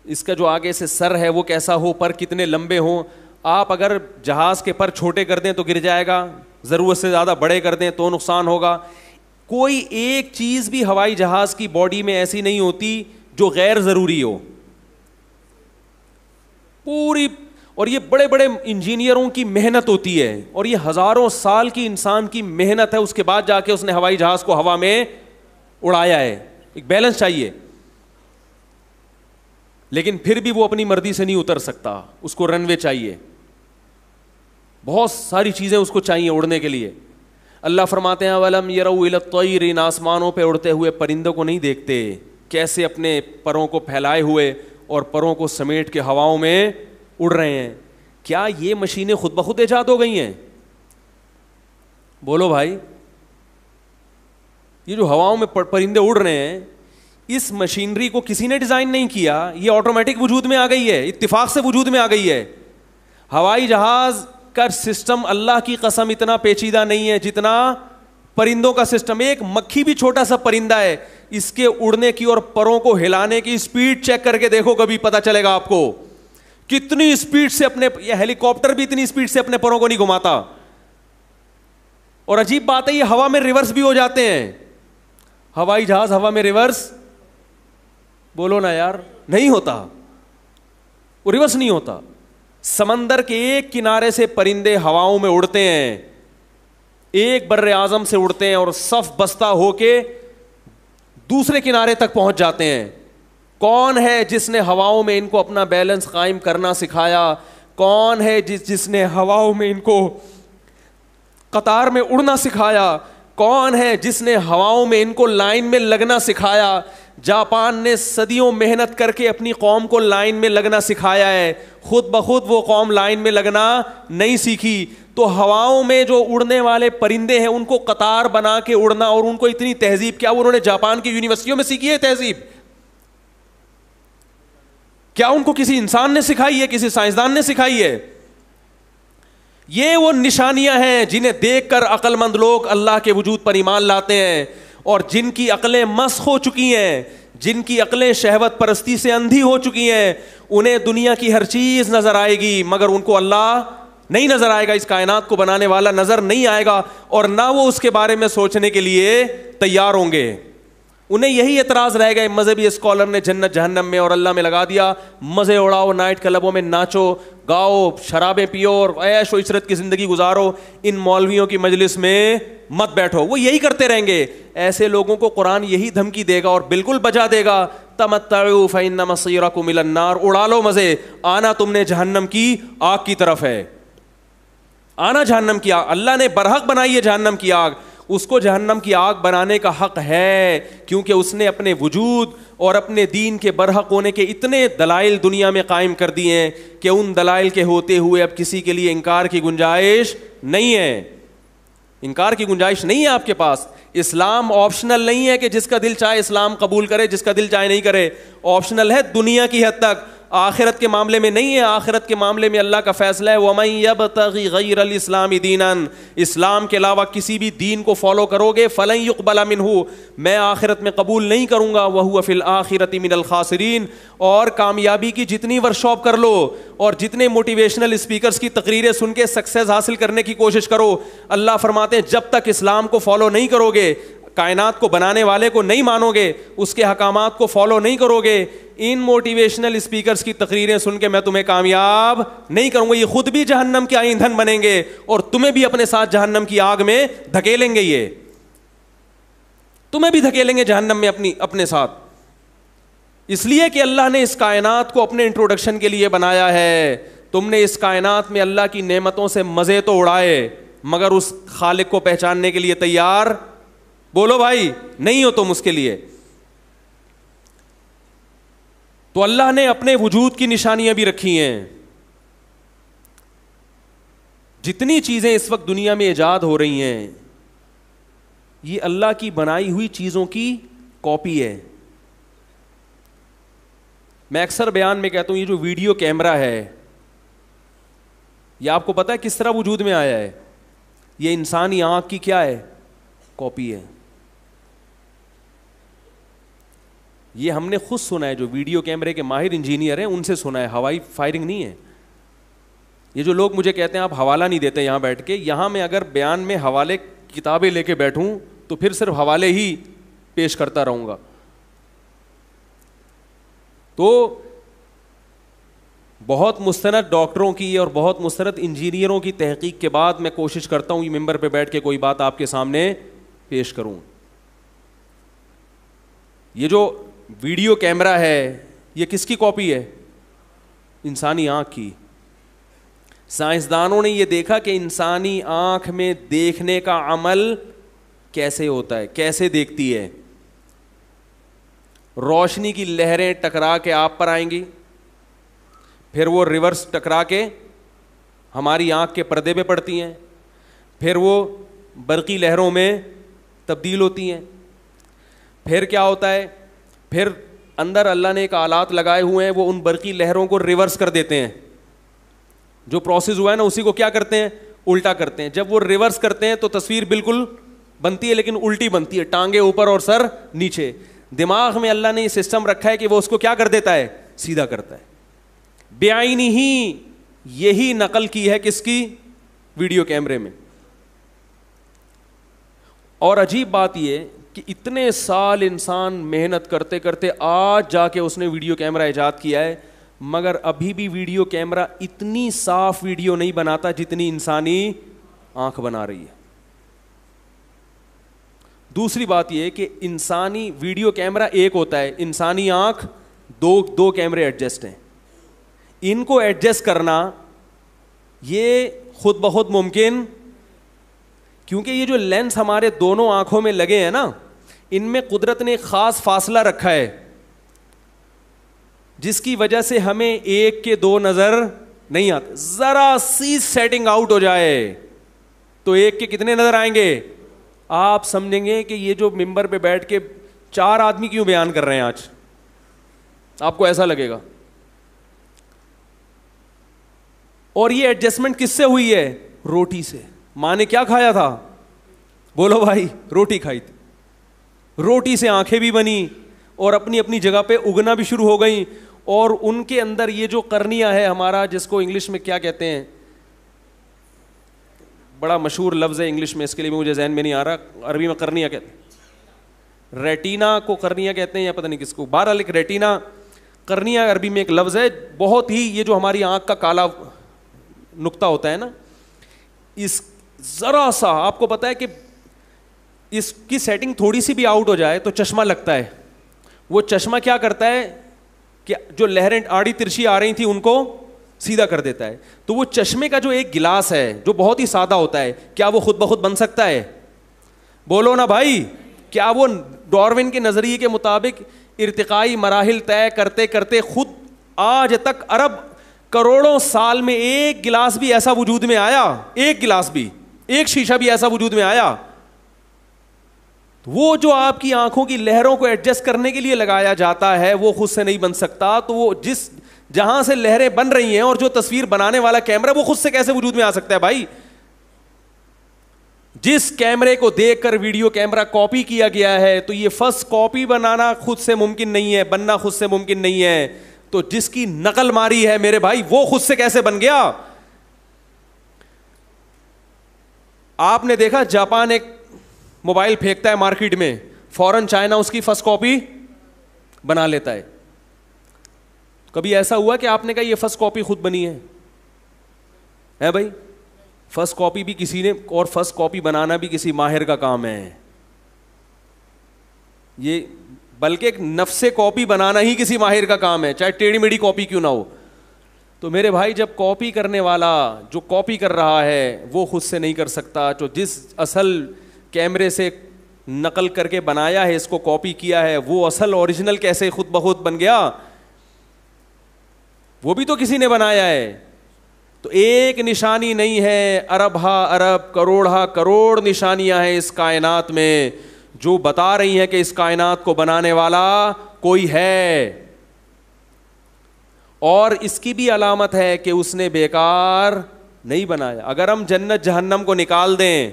اس کا جو آگے سے سر ہے وہ کیسا ہو, پر کتنے لمبے ہوں. آپ اگر جہاز کے پر چھوٹے کر دیں تو گر جائے گا, ضرورت سے زیادہ بڑے کر دیں تو نقصان ہوگا. کوئی ایک چیز بھی ہوائی جہاز کی باڈی میں ایسی نہیں ہوتی جو غیر ضروری ہو پوری. اور یہ بڑے بڑے انجینئروں کی محنت ہوتی ہے, اور یہ ہزاروں سال کی انسان کی محنت ہے, اس کے بعد جا کے اس نے ہوائی جہاز کو ہوا میں اڑایا ہے. ایک بیلنس چاہیے, لیکن پھر بھی وہ اپنی مرضی سے نہیں اتر سکتا, اس کو رن وے چاہیے, بہت ساری چیزیں اس کو چاہیے اڑنے کے لیے. اللہ فرماتے ہیں وَلَمْ يَرَوْا إِلَى الطَّيْرِ, ان آسمانوں پہ اڑتے ہوئے پرندوں کو نہیں دیکھتے کیسے اپنے پروں کو پھیلائے ہوئے اور پروں کو سمیٹ کے ہواؤں میں اڑ رہے ہیں. کیا یہ مشینیں خود بخود ایجاد ہو گئی ہیں؟ بولو بھائی. یہ جو ہواؤں میں پرندے اڑ رہے ہیں, اس مشینری کو کسی نے ڈیزائن نہیں کیا, یہ آٹومیٹک وجود میں آ گئی ہے, اتفاق سے وجود میں آ گئی ہے. ہوائی جہاز کا سسٹم اللہ کی قسم اتنا پیچیدہ نہیں ہے جتنا پرندوں کا سسٹم. ایک مکھی بھی چھوٹا سا پرندہ ہے, اس کے اڑنے کی اور پروں کو ہلانے کی اسپیڈ چیک کر کے دیکھو, کبھی پتہ چلے گا آپ کو کتنی اسپیڈ سے اپنے, یہ ہیلی کاپٹر بھی اتنی اسپیڈ سے اپنے پروں کو نہیں گھماتا. اور عجیب بات ہے یہ ہوا میں ریورس بھی ہو جاتے ہیں. ہوائی جہاز ہوا میں ریورس, بولو نا یار, نہیں ہوتا, وہ ریورس نہیں ہوتا. سمندر کے ایک کنارے سے پرندے ہواؤں میں اڑتے ہیں, ایک بر اعظم سے اڑتے ہیں اور صف بستہ ہو کے دوسرے کنارے تک پہنچ جاتے ہیں. کون ہے جس نے ہواؤں میں ان کو اپنا بیلنس قائم کرنا سکھایا؟ کون ہے جس نے ہواؤں میں ان کو قطار میں اڑنا سکھایا؟ کون ہے جس نے ہواؤں میں ان کو لائن میں لگنا سکھایا؟ جاپان نے صدیوں محنت کر کے اپنی قوم کو لائن میں لگنا سکھایا ہے, خود بخود وہ قوم لائن میں لگنا نہیں سیکھی. تو ہواؤں میں جو اڑنے والے پرندے ہیں ان کو قطار بنا کے اڑنا, اور ان کو اتنی تہذیب, کیا انہوں نے جاپان کی یونیورسٹیوں میں سیکھی ہے تہذیب؟ کیا ان کو کسی انسان نے سکھائی ہے, کسی سائنسدان نے سکھائی ہے؟ یہ وہ نشانیاں ہیں جنہیں دیکھ کر عقل مند لوگ اللہ کے وجود پر ایمان لاتے ہیں, اور جن کی عقلیں مسخ ہو چکی ہیں, جن کی عقلیں شہوت پرستی سے اندھی ہو چکی ہیں, انہیں دنیا کی ہر چیز نظر آئے گی مگر ان کو اللہ نہیں نظر آئے گا. اس کائنات کو بنانے والا نظر نہیں آئے گا, اور نہ وہ اس کے بارے میں سوچنے کے لیے تیار ہوں گے. انہیں یہی اعتراض رہے گا مذہبی اسکالر نے جنت جہنم میں اور اللہ میں لگا دیا. مزے اڑاؤ, نائٹ کلبوں میں ناچو گاؤ, شرابیں پیو اور عیش و عشرت کی زندگی گزارو, ان مولویوں کی مجلس میں مت بیٹھو. وہ یہی کرتے رہیں گے. ایسے لوگوں کو قرآن یہی دھمکی دے گا اور بالکل بجا دے گا, تمتعوا فإن مصيركم إلى النار, اڑا لو مزے, آنا تم نے جہنم کی آگ کی طرف ہے, آنا جہنم کی آگ. اللہ نے برحق بنائی ہے جہنم کی آگ, اس کو جہنم کی آگ بنانے کا حق ہے, کیونکہ اس نے اپنے وجود اور اپنے دین کے برحق ہونے کے اتنے دلائل دنیا میں قائم کر دیے ہیں کہ ان دلائل کے ہوتے ہوئے اب کسی کے لیے انکار کی گنجائش نہیں ہے. انکار کی گنجائش نہیں ہے آپ کے پاس. اسلام آپشنل نہیں ہے کہ جس کا دل چاہے اسلام قبول کرے, جس کا دل چاہے نہیں کرے. آپشنل ہے دنیا کی حد تک. آخرت کے معاملے میں نہیں ہے. آخرت کے معاملے میں اللہ کا فیصلہ ہے وَمَن يَبْتَغِ غَيْرَ الْإِسْلَامِ دِينًا, اسلام کے علاوہ کسی بھی دین کو فالو کرو گے فَلَن يُقْبَلَ مِنْهُ, میں آخرت میں قبول نہیں کروں گا. وَهُوَ فِي الْآخِرَةِ مِنَ الْخَاسِرِينَ, اور کامیابی کی جتنی ورکشاپ کر لو اور جتنے موٹیویشنل اسپیکرز کی تقریریں سن کے سکسیز حاصل کرنے کی کوشش کرو, اللہ فرماتے ہیں جب تک اسلام کو فالو نہیں کرو گے, کائنات کو بنانے والے کو نہیں مانو گے, اس کے حکامات کو فالو نہیں کرو گے, ان موٹیویشنل اسپیکرز کی تقریریں سن کے میں تمہیں کامیاب نہیں کروں گا. یہ خود بھی جہنم کے ایندھن بنیں گے اور تمہیں بھی اپنے ساتھ جہنم کی آگ میں دھکیلیں گے. یہ تمہیں بھی دھکیلیں گے جہنم میں اپنے ساتھ, اس لیے کہ اللہ نے اس کائنات کو اپنے انٹروڈکشن کے لیے بنایا ہے. تم نے اس کائنات میں اللہ کی نعمتوں سے مزے تو اڑائے مگر اس خالق کو پہچاننے کے لیے تیار, بولو بھائی, نہیں ہو تم اس کے لیے. تو اللہ نے اپنے وجود کی نشانیاں بھی رکھی ہیں. جتنی چیزیں اس وقت دنیا میں ایجاد ہو رہی ہیں یہ اللہ کی بنائی ہوئی چیزوں کی کاپی ہے. میں اکثر بیان میں کہتا ہوں یہ جو ویڈیو کیمرہ ہے یہ آپ کو پتا ہے کس طرح وجود میں آیا ہے؟ یہ انسانی آنکھ کی کیا ہے؟ کاپی ہے. یہ ہم نے خود سنا ہے, جو ویڈیو کیمرے کے ماہر انجینئر ہیں ان سے سنا ہے, ہوائی فائرنگ نہیں ہے. یہ جو لوگ مجھے کہتے ہیں آپ حوالہ نہیں دیتے یہاں بیٹھ کے, یہاں میں اگر بیان میں حوالے کتابیں لے کے بیٹھوں تو پھر صرف حوالے ہی پیش کرتا رہوں گا. تو بہت مستند ڈاکٹروں کی اور بہت مستند انجینئروں کی تحقیق کے بعد میں کوشش کرتا ہوں یہ ممبر پہ بیٹھ کے کوئی بات آپ کے سامنے پیش کروں. یہ جو ویڈیو کیمرہ ہے یہ کس کی کاپی ہے؟ انسانی آنکھ کی. سائنسدانوں نے یہ دیکھا کہ انسانی آنکھ میں دیکھنے کا عمل کیسے ہوتا ہے, کیسے دیکھتی ہے. روشنی کی لہریں ٹکرا کے آپ پر آئیں گی, پھر وہ ریورس ٹکرا کے ہماری آنکھ کے پردے پہ پڑتی ہیں, پھر وہ برقی لہروں میں تبدیل ہوتی ہیں. پھر کیا ہوتا ہے, پھر اندر اللہ نے ایک آلات لگائے ہوئے ہیں وہ ان برقی لہروں کو ریورس کر دیتے ہیں. جو پروسیس ہوا ہے نا اسی کو کیا کرتے ہیں, الٹا کرتے ہیں. جب وہ ریورس کرتے ہیں تو تصویر بالکل بنتی ہے لیکن الٹی بنتی ہے, ٹانگیں اوپر اور سر نیچے. دماغ میں اللہ نے یہ سسٹم رکھا ہے کہ وہ اس کو کیا کر دیتا ہے, سیدھا کرتا ہے. بعینی ہی یہی نقل کی ہے کس کی, ویڈیو کیمرے میں. اور عجیب بات یہ کہ اتنے سال انسان محنت کرتے کرتے آج جا کے اس نے ویڈیو کیمرہ ایجاد کیا ہے, مگر ابھی بھی ویڈیو کیمرہ اتنی صاف ویڈیو نہیں بناتا جتنی انسانی آنکھ بنا رہی ہے. دوسری بات یہ کہ انسانی ویڈیو کیمرہ ایک ہوتا ہے, انسانی آنکھ دو کیمرے ایڈجسٹ ہیں. ان کو ایڈجسٹ کرنا یہ خود بخود ممکن, کیونکہ یہ جو لینس ہمارے دونوں آنکھوں میں لگے ہیں نا ان میں قدرت نے ایک خاص فاصلہ رکھا ہے جس کی وجہ سے ہمیں ایک کے دو نظر نہیں آتے. ذرا سی سیٹنگ آؤٹ ہو جائے تو ایک کے کتنے نظر آئیں گے, آپ سمجھیں گے کہ یہ جو ممبر پہ بیٹھ کے 4 آدمی کیوں بیان کر رہے ہیں آج, آپ کو ایسا لگے گا. اور یہ ایڈجسٹمنٹ کس سے ہوئی ہے, روٹی سے. ماں نے کیا کھایا تھا, بولو بھائی, روٹی کھائی تھی. روٹی سے آنکھیں بھی بنی اور اپنی اپنی جگہ پہ اگنا بھی شروع ہو گئیں. اور ان کے اندر یہ جو قرنیہ ہے ہمارا, جس کو انگلش میں کیا کہتے ہیں, بڑا مشہور لفظ ہے انگلش میں, اس کے لیے مجھے ذہن میں نہیں آ رہا, عربی میں قرنیہ کہتے ہیں, ریٹینا کو قرنیہ کہتے ہیں یا پتہ نہیں کس کو, بہرحال ایک ریٹینا قرنیہ عربی میں ایک لفظ ہے. بہت ہی یہ جو ہماری آنکھ کا کالا نقطہ ہوتا ہے نا, اس ذرا سا آپ کو پتا ہے کہ اس کی سیٹنگ تھوڑی سی بھی آؤٹ ہو جائے تو چشمہ لگتا ہے. وہ چشمہ کیا کرتا ہے کہ جو لہریں آڑی ترچھی آ رہی تھیں ان کو سیدھا کر دیتا ہے. تو وہ چشمے کا جو ایک گلاس ہے جو بہت ہی سادہ ہوتا ہے, کیا وہ خود بخود بن سکتا ہے, بولو نا بھائی. کیا وہ ڈاروین کے نظریے کے مطابق ارتقائی مراحل طے کرتے کرتے خود آج تک ارب کروڑوں سال میں ایک گلاس بھی ایسا وجود میں آیا, ایک گلاس بھی, ایک شیشہ بھی ایسا وجود میں آیا؟ وہ جو آپ کی آنکھوں کی لہروں کو ایڈجسٹ کرنے کے لیے لگایا جاتا ہے وہ خود سے نہیں بن سکتا. تو وہ جہاں سے لہریں بن رہی ہیں اور جو تصویر بنانے والا کیمرہ وہ خود سے کیسے وجود میں آ سکتا ہے بھائی؟ جس کیمرے کو دیکھ کر ویڈیو کیمرہ کاپی کیا گیا ہے تو یہ فرسٹ کاپی بنانا خود سے ممکن نہیں ہے, بننا خود سے ممکن نہیں ہے. تو جس کی نقل ماری ہے میرے بھائی وہ خود سے کیسے بن گیا؟ آپ نے دیکھا جاپان ایک موبائل پھینکتا ہے مارکیٹ میں, فوراً چائنا اس کی فرسٹ کاپی بنا لیتا ہے. کبھی ایسا ہوا کہ آپ نے کہا یہ فرسٹ کاپی خود بنی ہے بھائی؟ فرسٹ کاپی بھی کسی نے, اور فرسٹ کاپی بنانا بھی کسی ماہر کا کام ہے. یہ بلکہ ایک نفس کاپی بنانا ہی کسی ماہر کا کام ہے, چاہے ٹیڑھی میڑھی کاپی کیوں نہ ہو. تو میرے بھائی جب کاپی کرنے والا جو کاپی کر رہا ہے وہ خود سے نہیں کر سکتا, تو جس اصل کیمرے سے نقل کر کے بنایا ہے, اس کو کاپی کیا ہے, وہ اصل اوریجنل کیسے خود بخود بن گیا؟ وہ بھی تو کسی نے بنایا ہے. تو ایک نشانی نہیں ہے, ارب ہا ارب, کروڑ ہا کروڑ نشانیاں ہیں اس کائنات میں جو بتا رہی ہیں کہ اس کائنات کو بنانے والا کوئی ہے. اور اس کی بھی علامت ہے کہ اس نے بیکار نہیں بنایا. اگر ہم جنت جہنم کو نکال دیں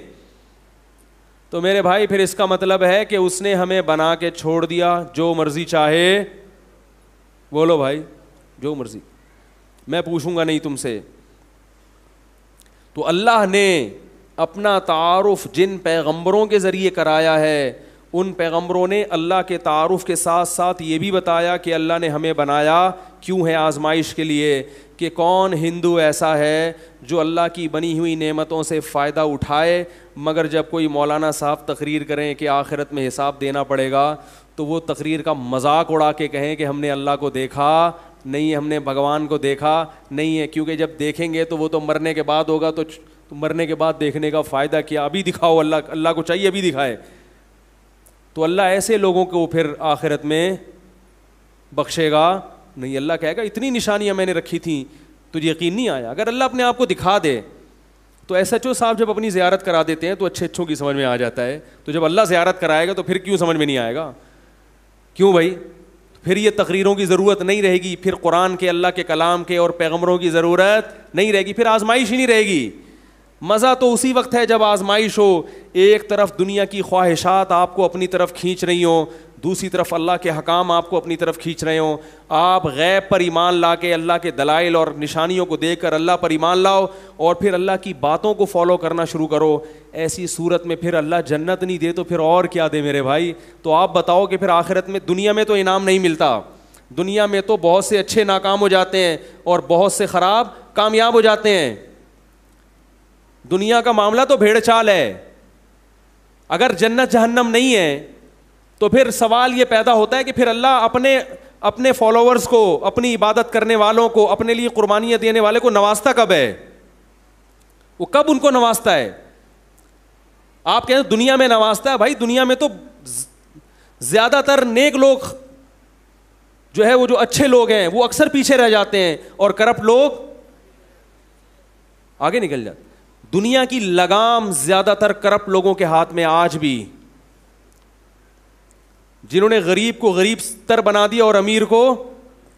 تو میرے بھائی پھر اس کا مطلب ہے کہ اس نے ہمیں بنا کے چھوڑ دیا, جو مرضی چاہے بولو بھائی, جو مرضی. میں پوچھوں گا نہیں تم سے. تو اللہ نے اپنا تعارف جن پیغمبروں کے ذریعے کرایا ہے, ان پیغمبروں نے اللہ کے تعارف کے ساتھ ساتھ یہ بھی بتایا کہ اللہ نے ہمیں بنایا کیوں ہے, آزمائش کے لیے, کہ کون ہندو ایسا ہے جو اللہ کی بنی ہوئی نعمتوں سے فائدہ اٹھائے, مگر جب کوئی مولانا صاحب تقریر کریں کہ آخرت میں حساب دینا پڑے گا تو وہ تقریر کا مذاق اڑا کے کہیں کہ ہم نے اللہ کو دیکھا نہیں, ہم نے بھگوان کو دیکھا نہیں ہے. کیونکہ جب دیکھیں گے تو وہ تو مرنے کے بعد ہوگا, تو مرنے کے بعد دیکھنے کا فائدہ کیا؟ ابھی دکھاؤ, اللہ کو چاہیے ابھی دکھائے. تو اللہ ایسے لوگوں کو پھر آخرت میں بخشے گا نہیں. اللہ کہے گا اتنی نشانیاں میں نے رکھی تھیں, تجھے یقین نہیں آیا. اگر اللہ اپنے آپ کو دکھا دے تو ایس ایچ او صاحب جب اپنی زیارت کرا دیتے ہیں تو اچھوں کی سمجھ میں آ جاتا ہے, تو جب اللہ زیارت کرائے گا تو پھر کیوں سمجھ میں نہیں آئے گا؟ کیوں بھائی؟ پھر یہ تقریروں کی ضرورت نہیں رہے گی, پھر قرآن کے, اللہ کے کلام کے اور پیغمبروں کی ضرورت نہیں رہے گی, پھر آزمائش ہی نہیں رہے گی. مزہ تو اسی وقت ہے جب آزمائش ہو. ایک طرف دنیا کی خواہشات آپ کو اپنی طرف کھینچ رہی ہوں, دوسری طرف اللہ کے حکام آپ کو اپنی طرف کھینچ رہے ہوں. آپ غیب پر ایمان لا کے اللہ کے دلائل اور نشانیوں کو دیکھ کر اللہ پر ایمان لاؤ اور پھر اللہ کی باتوں کو فالو کرنا شروع کرو. ایسی صورت میں پھر اللہ جنت نہیں دے تو پھر اور کیا دے میرے بھائی؟ تو آپ بتاؤ کہ پھر آخرت میں, دنیا میں تو انعام نہیں ملتا, دنیا میں تو بہت سے اچھے ناکام ہو جاتے ہیں اور بہت سے خراب کامیاب ہو جاتے ہیں. دنیا کا معاملہ تو بھیڑ چال ہے. اگر جنت جہنم نہیں ہے تو پھر سوال یہ پیدا ہوتا ہے کہ پھر اللہ اپنے فالوورز کو, اپنی عبادت کرنے والوں کو, اپنے لیے قربانیاں دینے والے کو نوازتا کب ہے؟ وہ کب ان کو نوازتا ہے؟ آپ کہتے ہیں دنیا میں نوازتا ہے. بھائی دنیا میں تو زیادہ تر نیک لوگ جو ہے, وہ جو اچھے لوگ ہیں وہ اکثر پیچھے رہ جاتے ہیں اور کرپٹ لوگ آگے نکل جاتے. دنیا کی لگام زیادہ تر کرپٹ لوگوں کے ہاتھ میں آج بھی, جنہوں نے غریب کو غریب تر بنا دیا اور امیر کو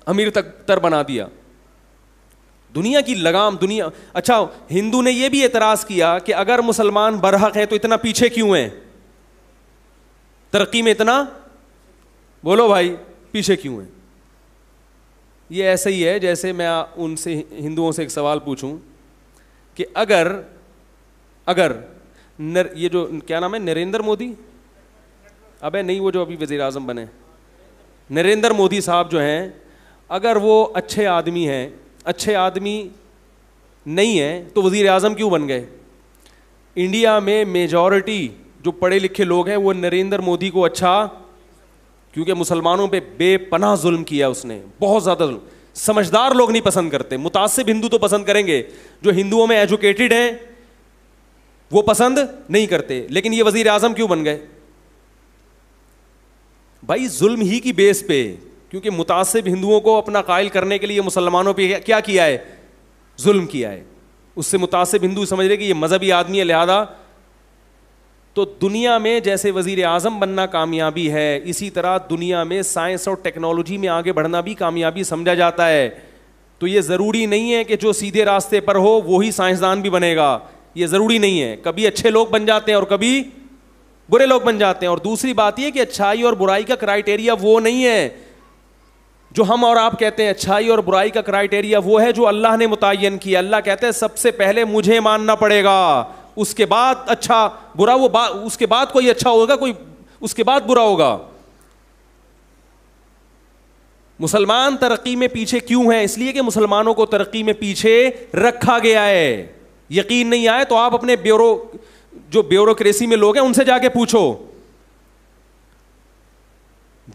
امیر تر بنا دیا. دنیا کی لگام دنیا. اچھا, ہندو نے یہ بھی اعتراض کیا کہ اگر مسلمان برحق ہیں تو اتنا پیچھے کیوں ہیں ترقی میں, اتنا بولو بھائی پیچھے کیوں ہیں؟ یہ ایسا ہی ہے جیسے میں ان سے ہندوؤں سے ایک سوال پوچھوں کہ اگر یہ جو کیا نام ہے نریندر مودی, ابے نہیں وہ جو ابھی وزیر اعظم بنے, نریندر مودی صاحب جو ہیں, اگر وہ اچھے آدمی ہیں, اچھے آدمی نہیں ہیں تو وزیر اعظم کیوں بن گئے؟ انڈیا میں میجورٹی جو پڑھے لکھے لوگ ہیں وہ نریندر مودی کو اچھا, کیونکہ مسلمانوں پہ بے پناہ ظلم کیا اس نے, بہت زیادہ ظلم. سمجھدار لوگ نہیں پسند کرتے, متعصب ہندو تو پسند کریں گے, جو ہندوؤں میں ایجوکیٹڈ ہیں وہ پسند نہیں کرتے. لیکن یہ وزیر اعظم کیوں بن گئے؟ بھائی ظلم ہی کی بیس پہ, کیونکہ متعصب ہندوؤں کو اپنا قائل کرنے کے لیے مسلمانوں پہ کیا کیا ہے؟ ظلم کیا ہے. اس سے متعصب ہندو سمجھ رہے کہ یہ مذہبی آدمی ہے, لہذا. تو دنیا میں جیسے وزیر اعظم بننا کامیابی ہے, اسی طرح دنیا میں سائنس اور ٹیکنالوجی میں آگے بڑھنا بھی کامیابی سمجھا جاتا ہے. تو یہ ضروری نہیں ہے کہ جو سیدھے راستے پر ہو وہی سائنسدان بھی بنے گا, یہ ضروری نہیں ہے. کبھی اچھے لوگ بن جاتے ہیں اور کبھی برے لوگ بن جاتے ہیں. اور دوسری بات یہ کہ اچھائی اور برائی کا کرائٹیریا وہ نہیں ہے جو ہم اور آپ کہتے ہیں. اچھائی اور برائی کا کرائٹیریا وہ ہے جو اللہ نے متعین کیا. اللہ کہتے ہیں سب سے پہلے مجھے ماننا پڑے گا, اس کے بعد اچھا برا, وہ اس کے بعد کوئی اچھا ہوگا, کوئی اس کے بعد برا ہوگا. مسلمان ترقی میں پیچھے کیوں ہیں؟ اس لیے کہ مسلمانوں کو ترقی میں پیچھے رکھا گیا ہے. یقین نہیں آئے تو آپ اپنے جو بیوروکریسی میں لوگ ہیں ان سے جا کے پوچھو.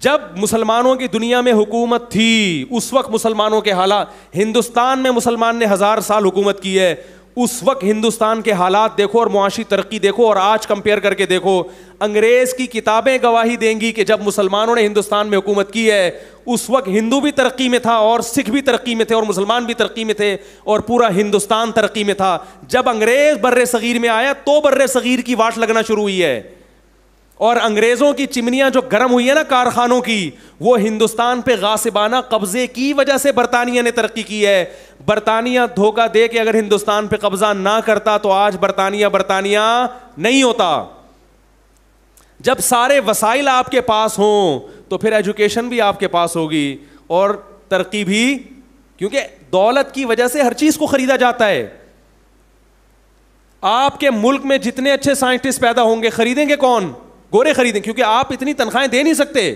جب مسلمانوں کی دنیا میں حکومت تھی اس وقت مسلمانوں کے حالات, ہندوستان میں مسلمان نے 1000 سال حکومت کی ہے, اس وقت ہندوستان کے حالات دیکھو اور معاشی ترقی دیکھو اور آج کمپیئر کر کے دیکھو. انگریز کی کتابیں گواہی دیں گی کہ جب مسلمانوں نے ہندوستان میں حکومت کی ہے اس وقت ہندو بھی ترقی میں تھا اور سکھ بھی ترقی میں تھے اور مسلمان بھی ترقی میں تھے اور پورا ہندوستان ترقی میں تھا. جب انگریز بر صغیر میں آیا تو بر صغیر کی واٹ لگنا شروع ہوئی ہے. اور انگریزوں کی چمنیاں جو گرم ہوئی ہے نا کارخانوں کی, وہ ہندوستان پہ غاصبانہ قبضے کی وجہ سے برطانیہ نے ترقی کی ہے. برطانیہ دھوکہ دے کے اگر ہندوستان پہ قبضہ نہ کرتا تو آج برطانیہ نہیں ہوتا. جب سارے وسائل آپ کے پاس ہوں تو پھر ایجوکیشن بھی آپ کے پاس ہوگی اور ترقی بھی, کیونکہ دولت کی وجہ سے ہر چیز کو خریدا جاتا ہے. آپ کے ملک میں جتنے اچھے سائنٹسٹ پیدا ہوں گے خریدیں گے کون؟ گورے خریدیں, کیونکہ آپ اتنی تنخواہیں دے نہیں سکتے,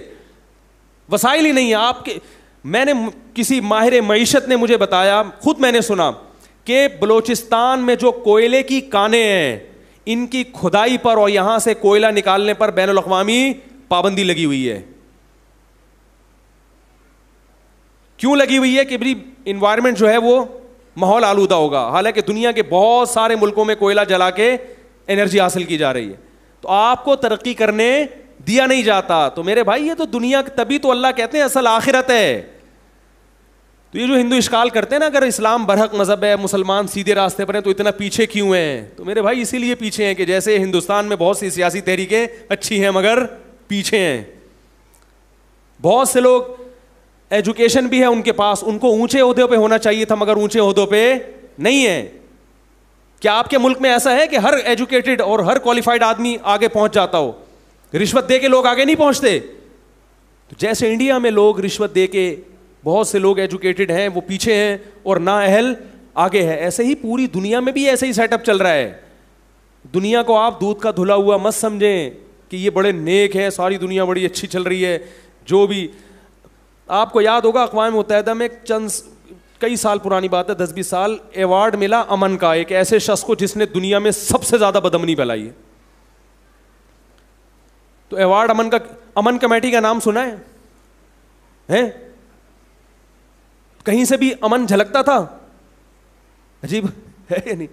وسائل ہی نہیں ہے آپ کے. میں نے کسی ماہر معیشت نے مجھے بتایا, خود میں نے سنا کہ بلوچستان میں جو کوئلے کی کانیں ہیں ان کی کھدائی پر اور یہاں سے کوئلہ نکالنے پر بین الاقوامی پابندی لگی ہوئی ہے. کیوں لگی ہوئی ہے؟ کہ بھئی انوائرمنٹ جو ہے وہ ماحول آلودہ ہوگا, حالانکہ دنیا کے بہت سارے ملکوں میں کوئلہ جلا کے انرجی حاصل کی جا رہی ہے. تو آپ کو ترقی کرنے دیا نہیں جاتا. تو میرے بھائی یہ تو دنیا, تبھی تو اللہ کہتے ہیں اصل آخرت ہے. تو یہ جو ہندو اشکال کرتے ہیں نا, اگر اسلام برحق مذہب ہے, مسلمان سیدھے راستے پر ہیں, تو اتنا پیچھے کیوں ہیں؟ تو میرے بھائی اسی لیے پیچھے ہیں کہ جیسے ہندوستان میں بہت سی سیاسی تحریکیں اچھی ہیں مگر پیچھے ہیں. بہت سے لوگ ایجوکیشن بھی ہے ان کے پاس, ان کو اونچے عہدوں پہ ہونا چاہیے تھا مگر اونچے عہدوں پہ نہیں ہے. کیا آپ کے ملک میں ایسا ہے کہ ہر ایجوکیٹڈ اور ہر کوالیفائڈ آدمی آگے پہنچ جاتا ہو؟ رشوت دے کے لوگ آگے نہیں پہنچتے. تو جیسے انڈیا میں لوگ رشوت دے کے, بہت سے لوگ ایجوکیٹڈ ہیں وہ پیچھے ہیں اور نااہل آگے ہے, ایسے ہی پوری دنیا میں بھی ایسے ہی سیٹ اپ چل رہا ہے. دنیا کو آپ دودھ کا دھلا ہوا مت سمجھیں کہ یہ بڑے نیک ہیں, ساری دنیا بڑی اچھی چل رہی ہے. جو بھی آپ کو یاد ہوگا اقوام متحدہ میں کئی سال پرانی بات ہے, 10-20 سال, ایوارڈ ملا امن کا ایک ایسے شخص کو جس نے دنیا میں سب سے زیادہ بدامنی پھیلائی ہے. تو ایوارڈ امن کمیٹی کا نام سنا ہے؟ کہیں سے بھی امن جھلکتا تھا؟ عجیب ہے یا نہیں؟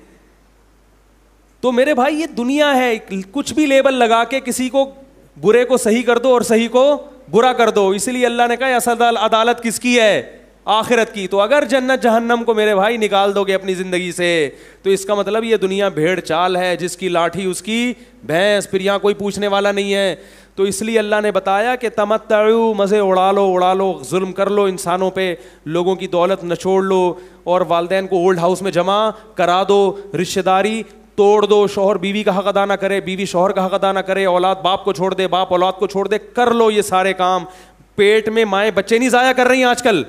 تو میرے بھائی یہ دنیا ہے, کچھ بھی لیبل لگا کے کسی کو برے کو صحیح کر دو اور صحیح کو برا کر دو. اسی لیے اللہ نے کہا اصل عدالت کس کی ہے؟ آخرت کی. تو اگر جنت جہنم کو میرے بھائی نکال دو گے اپنی زندگی سے تو اس کا مطلب یہ دنیا بھیڑ چال ہے, جس کی لاٹھی اس کی بھینس, پھر یہاں کوئی پوچھنے والا نہیں ہے. تو اس لیے اللہ نے بتایا کہ تمتعو, مزے اڑا لو, ظلم کر لو انسانوں پہ, لوگوں کی دولت نچوڑ لو اور والدین کو اولڈ ہاؤس میں جمع کرا دو, رشتہ داری توڑ دو, شوہر بیوی کا حق ادا نہ کرے, بیوی شوہر کا حق ادا نہ کرے, اولاد باپ کو چھوڑ دے, باپ اولاد کو چھوڑ دے, کر لو یہ سارے کام. پیٹ میں مائیں بچے نہیں ضائع کر رہی ہیں آج کل.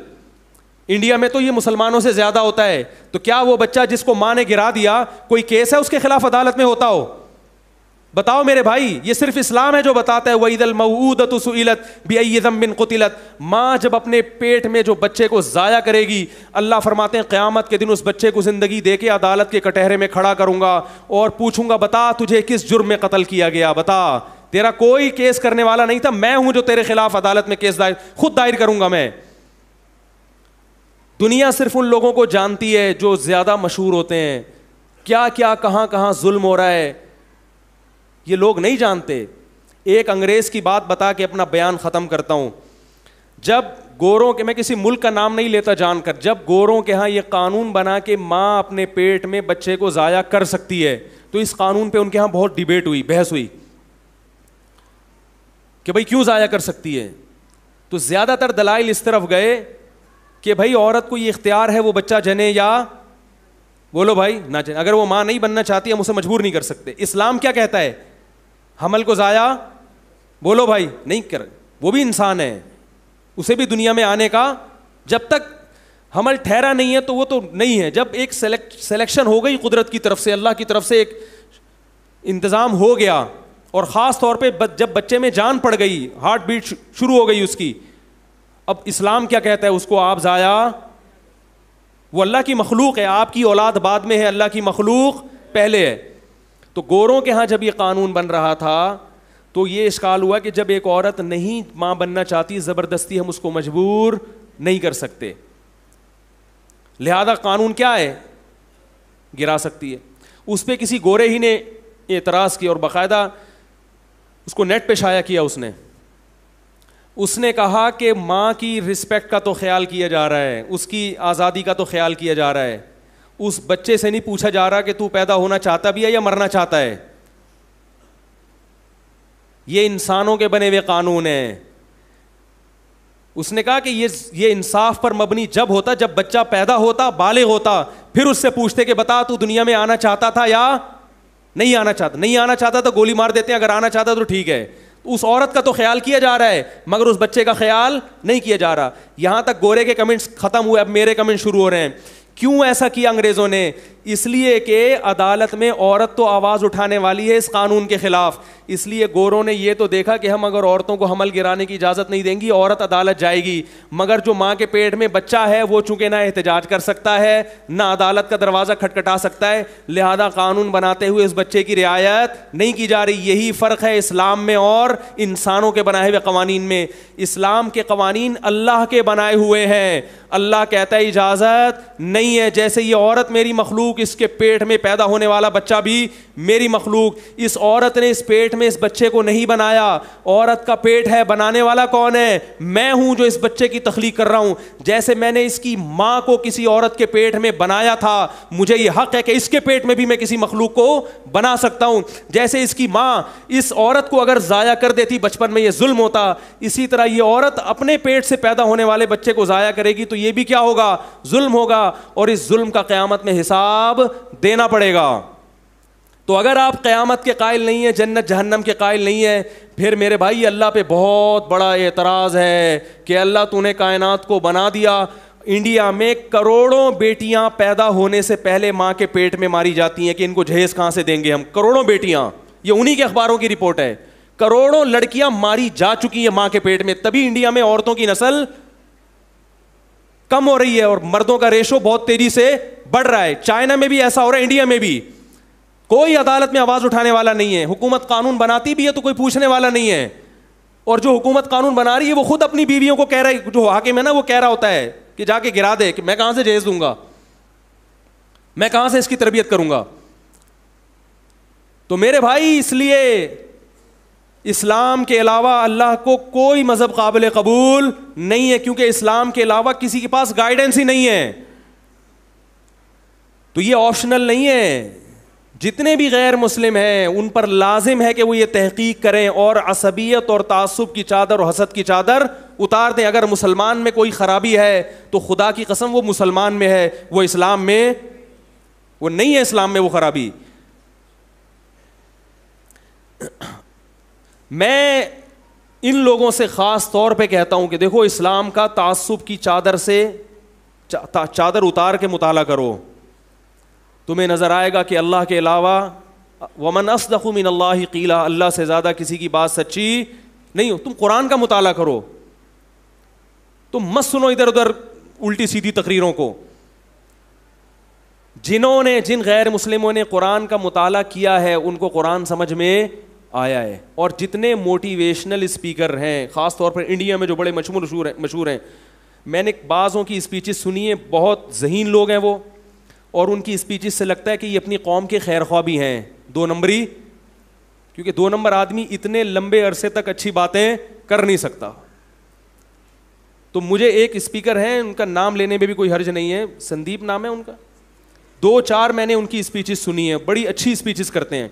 انڈیا میں تو یہ مسلمانوں سے زیادہ ہوتا ہے. تو کیا وہ بچہ جس کو ماں نے گرا دیا کوئی کیس ہے اس کے خلاف عدالت میں ہوتا ہو؟ بتاؤ میرے بھائی. یہ صرف اسلام ہے جو بتاتا ہے وَإِذَا الْمَوْءُودَةُ سُئِلَتْ بِأَيِّ ذَنبٍ قُتِلَتْ. ماں جب اپنے پیٹ میں جو بچے کو ضائع کرے گی, اللہ فرماتے ہیں قیامت کے دن اس بچے کو زندگی دے کے عدالت کے کٹہرے میں کھڑا کروں گا اور پوچھوں گا بتا تجھے کس جرم میں قتل کیا گیا, بتا. تیرا کوئی کیس کرنے والا نہیں تھا, میں ہوں جو تیرے خلاف عدالت میں کیس خود دائر کروں گا میں. دنیا صرف ان لوگوں کو جانتی ہے جو زیادہ مشہور ہوتے ہیں. کیا کیا کہاں کہاں ظلم ہو رہا ہے یہ لوگ نہیں جانتے. ایک انگریز کی بات بتا کے اپنا بیان ختم کرتا ہوں. جب گوروں کے, میں کسی ملک کا نام نہیں لیتا جان کر, جب گوروں کے ہاں یہ قانون بنا کہ ماں اپنے پیٹ میں بچے کو ضائع کر سکتی ہے تو اس قانون پہ ان کے ہاں بہت ڈیبیٹ ہوئی, بحث ہوئی کہ بھائی کیوں ضائع کر سکتی ہے. تو زیادہ تر دلائل اس طرف گئے کہ بھائی عورت کو یہ اختیار ہے وہ بچہ جنے یا بولو بھائی نہ جنے. اگر وہ ماں نہیں بننا چاہتی ہم اسے مجبور نہیں کر سکتے. اسلام کیا کہتا ہے؟ حمل کو ضائع بولو بھائی نہیں کر. وہ بھی انسان ہے, اسے بھی دنیا میں آنے کا, جب تک حمل ٹھہرا نہیں ہے تو وہ تو نہیں ہے. جب ایک سلیکشن ہو گئی قدرت کی طرف سے, اللہ کی طرف سے ایک انتظام ہو گیا, اور خاص طور پہ جب بچے میں جان پڑ گئی, ہارٹ بیٹ شروع ہو گئی اس کی, اب اسلام کیا کہتا ہے؟ اس کو آپ ضائع, وہ اللہ کی مخلوق ہے, آپ کی اولاد بعد میں ہے, اللہ کی مخلوق پہلے ہے. تو گوروں کے ہاں جب یہ قانون بن رہا تھا تو یہ اشکال ہوا کہ جب ایک عورت نہیں ماں بننا چاہتی, زبردستی ہم اس کو مجبور نہیں کر سکتے, لہذا قانون کیا ہے؟ گرا سکتی ہے. اس پہ کسی گورے ہی نے اعتراض کیا اور باقاعدہ اس کو نیٹ پہ شائع کیا. اس نے کہا کہ ماں کی رسپیکٹ کا تو خیال کیا جا رہا ہے, اس کی آزادی کا تو خیال کیا جا رہا ہے, اس بچے سے نہیں پوچھا جا رہا کہ تو پیدا ہونا چاہتا بھی ہے یا مرنا چاہتا ہے. یہ انسانوں کے بنے ہوئے قانون ہیں. اس نے کہا کہ یہ انصاف پر مبنی جب ہوتا جب بچہ پیدا ہوتا, بالغ ہوتا, پھر اس سے پوچھتے کہ بتا تو دنیا میں آنا چاہتا تھا یا نہیں آنا چاہتا. نہیں آنا چاہتا تو گولی مار دیتے ہیں, اگر آنا چاہتا تو ٹھیک ہے. اس عورت کا تو خیال کیا جا رہا ہے مگر اس بچے کا خیال نہیں کیا جا رہا. یہاں تک گورے کے کمنٹس ختم ہوئے, اب میرے کمنٹ شروع ہو رہے ہیں. کیوں ایسا کیا انگریزوں نے؟ اس لیے کہ عدالت میں عورت تو آواز اٹھانے والی ہے اس قانون کے خلاف. اس لیے گوروں نے یہ تو دیکھا کہ ہم اگر عورتوں کو حمل گرانے کی اجازت نہیں دیں گی, عورت عدالت جائے گی, مگر جو ماں کے پیٹ میں بچہ ہے وہ چونکہ نہ احتجاج کر سکتا ہے نہ عدالت کا دروازہ کھٹکھٹا سکتا ہے, لہذا قانون بناتے ہوئے اس بچے کی رعایت نہیں کی جا رہی. یہی فرق ہے اسلام میں اور انسانوں کے بنائے ہوئے قوانین میں. اسلام کے قوانین اللہ کے بنائے ہوئے ہیں, اللہ کہتا ہے اجازت نہیں ہے. جیسے یہ عورت میری مخلوق, اس کے پیٹ میں پیدا ہونے والا بچہ بھی میری مخلوق. اس عورت نے اس پیٹ میں اس بچے کو نہیں بنایا, عورت کا پیٹ ہے, بنانے والا کون ہے؟ میں ہوں جو اس بچے کی تخلیق کر رہا ہوں. جیسے میں نے اس کی ماں کو کسی عورت کے پیٹ میں بنایا تھا, مجھے یہ حق ہے کہ اس کے پیٹ میں بھی میں کسی مخلوق کو بنا سکتا ہوں. جیسے اس کی ماں اس عورت کو اگر ضائع کر دیتی بچپن میں یہ ظلم ہوتا, اسی طرح یہ عورت اپنے پیٹ سے پیدا ہونے والے بچے کو ضائع کرے گی تو یہ بھی کیا ہوگا؟ ظلم ہوگا, اور اس ظلم کا قیامت میں حساب دینا پڑے گا. تو اگر آپ قیامت کے قائل نہیں ہیں, جنت جہنم کے قائل نہیں ہیں, پھر میرے بھائی اللہ پہ بہت بڑا اعتراض ہے کہ اللہ تو نے کائنات کو بنا دیا. انڈیا میں کروڑوں بیٹیاں پیدا ہونے سے پہلے ماں کے پیٹ میں ماری جاتی ہیں کہ ان کو جہیز کہاں سے دیں گے ہم. کروڑوں بیٹیاں, یہ انہی کے اخباروں کی رپورٹ ہے, کروڑوں لڑکیاں ماری جا چکی ہیں ماں کے پیٹ میں. تبھی انڈیا میں عورتوں کی نسل کم ہو رہی ہے اور مردوں کا ریشو بہت تیزی سے بڑھ رہا ہے. چائنا میں بھی ایسا ہو رہا ہے, انڈیا میں بھی. کوئی عدالت میں آواز اٹھانے والا نہیں ہے, حکومت قانون بناتی بھی ہے تو کوئی پوچھنے والا نہیں ہے, اور جو حکومت قانون بنا رہی ہے وہ خود اپنی بیویوں کو کہہ رہا ہے, جو حاکم ہے نا وہ کہہ رہا ہوتا ہے کہ جا کے گرا دے, کہ میں کہاں سے جہیز دوں گا, میں کہاں سے اس کی تربیت کروں گا. تو میرے بھائی اس لیے اسلام کے علاوہ اللہ کو کوئی مذہب قابل قبول نہیں ہے, کیونکہ اسلام کے علاوہ کسی کے پاس گائیڈنس ہی نہیں ہے. تو یہ آپشنل نہیں ہے. جتنے بھی غیر مسلم ہیں ان پر لازم ہے کہ وہ یہ تحقیق کریں اور عصبیت اور تعصب کی چادر اور حسد کی چادر اتار دیں. اگر مسلمان میں کوئی خرابی ہے تو خدا کی قسم وہ مسلمان میں ہے, وہ اسلام میں وہ نہیں ہے. اسلام میں وہ خرابی. میں ان لوگوں سے خاص طور پہ کہتا ہوں کہ دیکھو, اسلام کا تعصب کی چادر سے چادر اتار کے مطالعہ کرو, تمہیں نظر آئے گا کہ اللہ کے علاوہ ومن اصدق من اللہ قیلا, اللہ سے زیادہ کسی کی بات سچی نہیں ہو. تم قرآن کا مطالعہ کرو, تم مت سنو ادھر ادھر الٹی سیدھی تقریروں کو. جن غیر مسلموں نے قرآن کا مطالعہ کیا ہے ان کو قرآن سمجھ میں آیا ہے. اور جتنے موٹیویشنل اسپیکر ہیں خاص طور پر انڈیا میں جو بڑے مشہور ہیں, میں نے بعضوں کی اسپیچز سنی ہیں, بہت ذہین لوگ ہیں وہ, اور ان کی اسپیچز سے لگتا ہے کہ یہ اپنی قوم کے خیر خواہ بھی ہیں, 2 نمبری, کیونکہ 2 نمبر آدمی اتنے لمبے عرصے تک اچھی باتیں کر نہیں سکتا. تو مجھے ایک اسپیکر ہیں, ان کا نام لینے میں بھی کوئی حرج نہیں ہے, سندیپ نام ہے ان کا, 2-4 میں نے ان کی اسپیچز سنی ہیں, بڑی اچھی اسپیچز کرتے ہیں.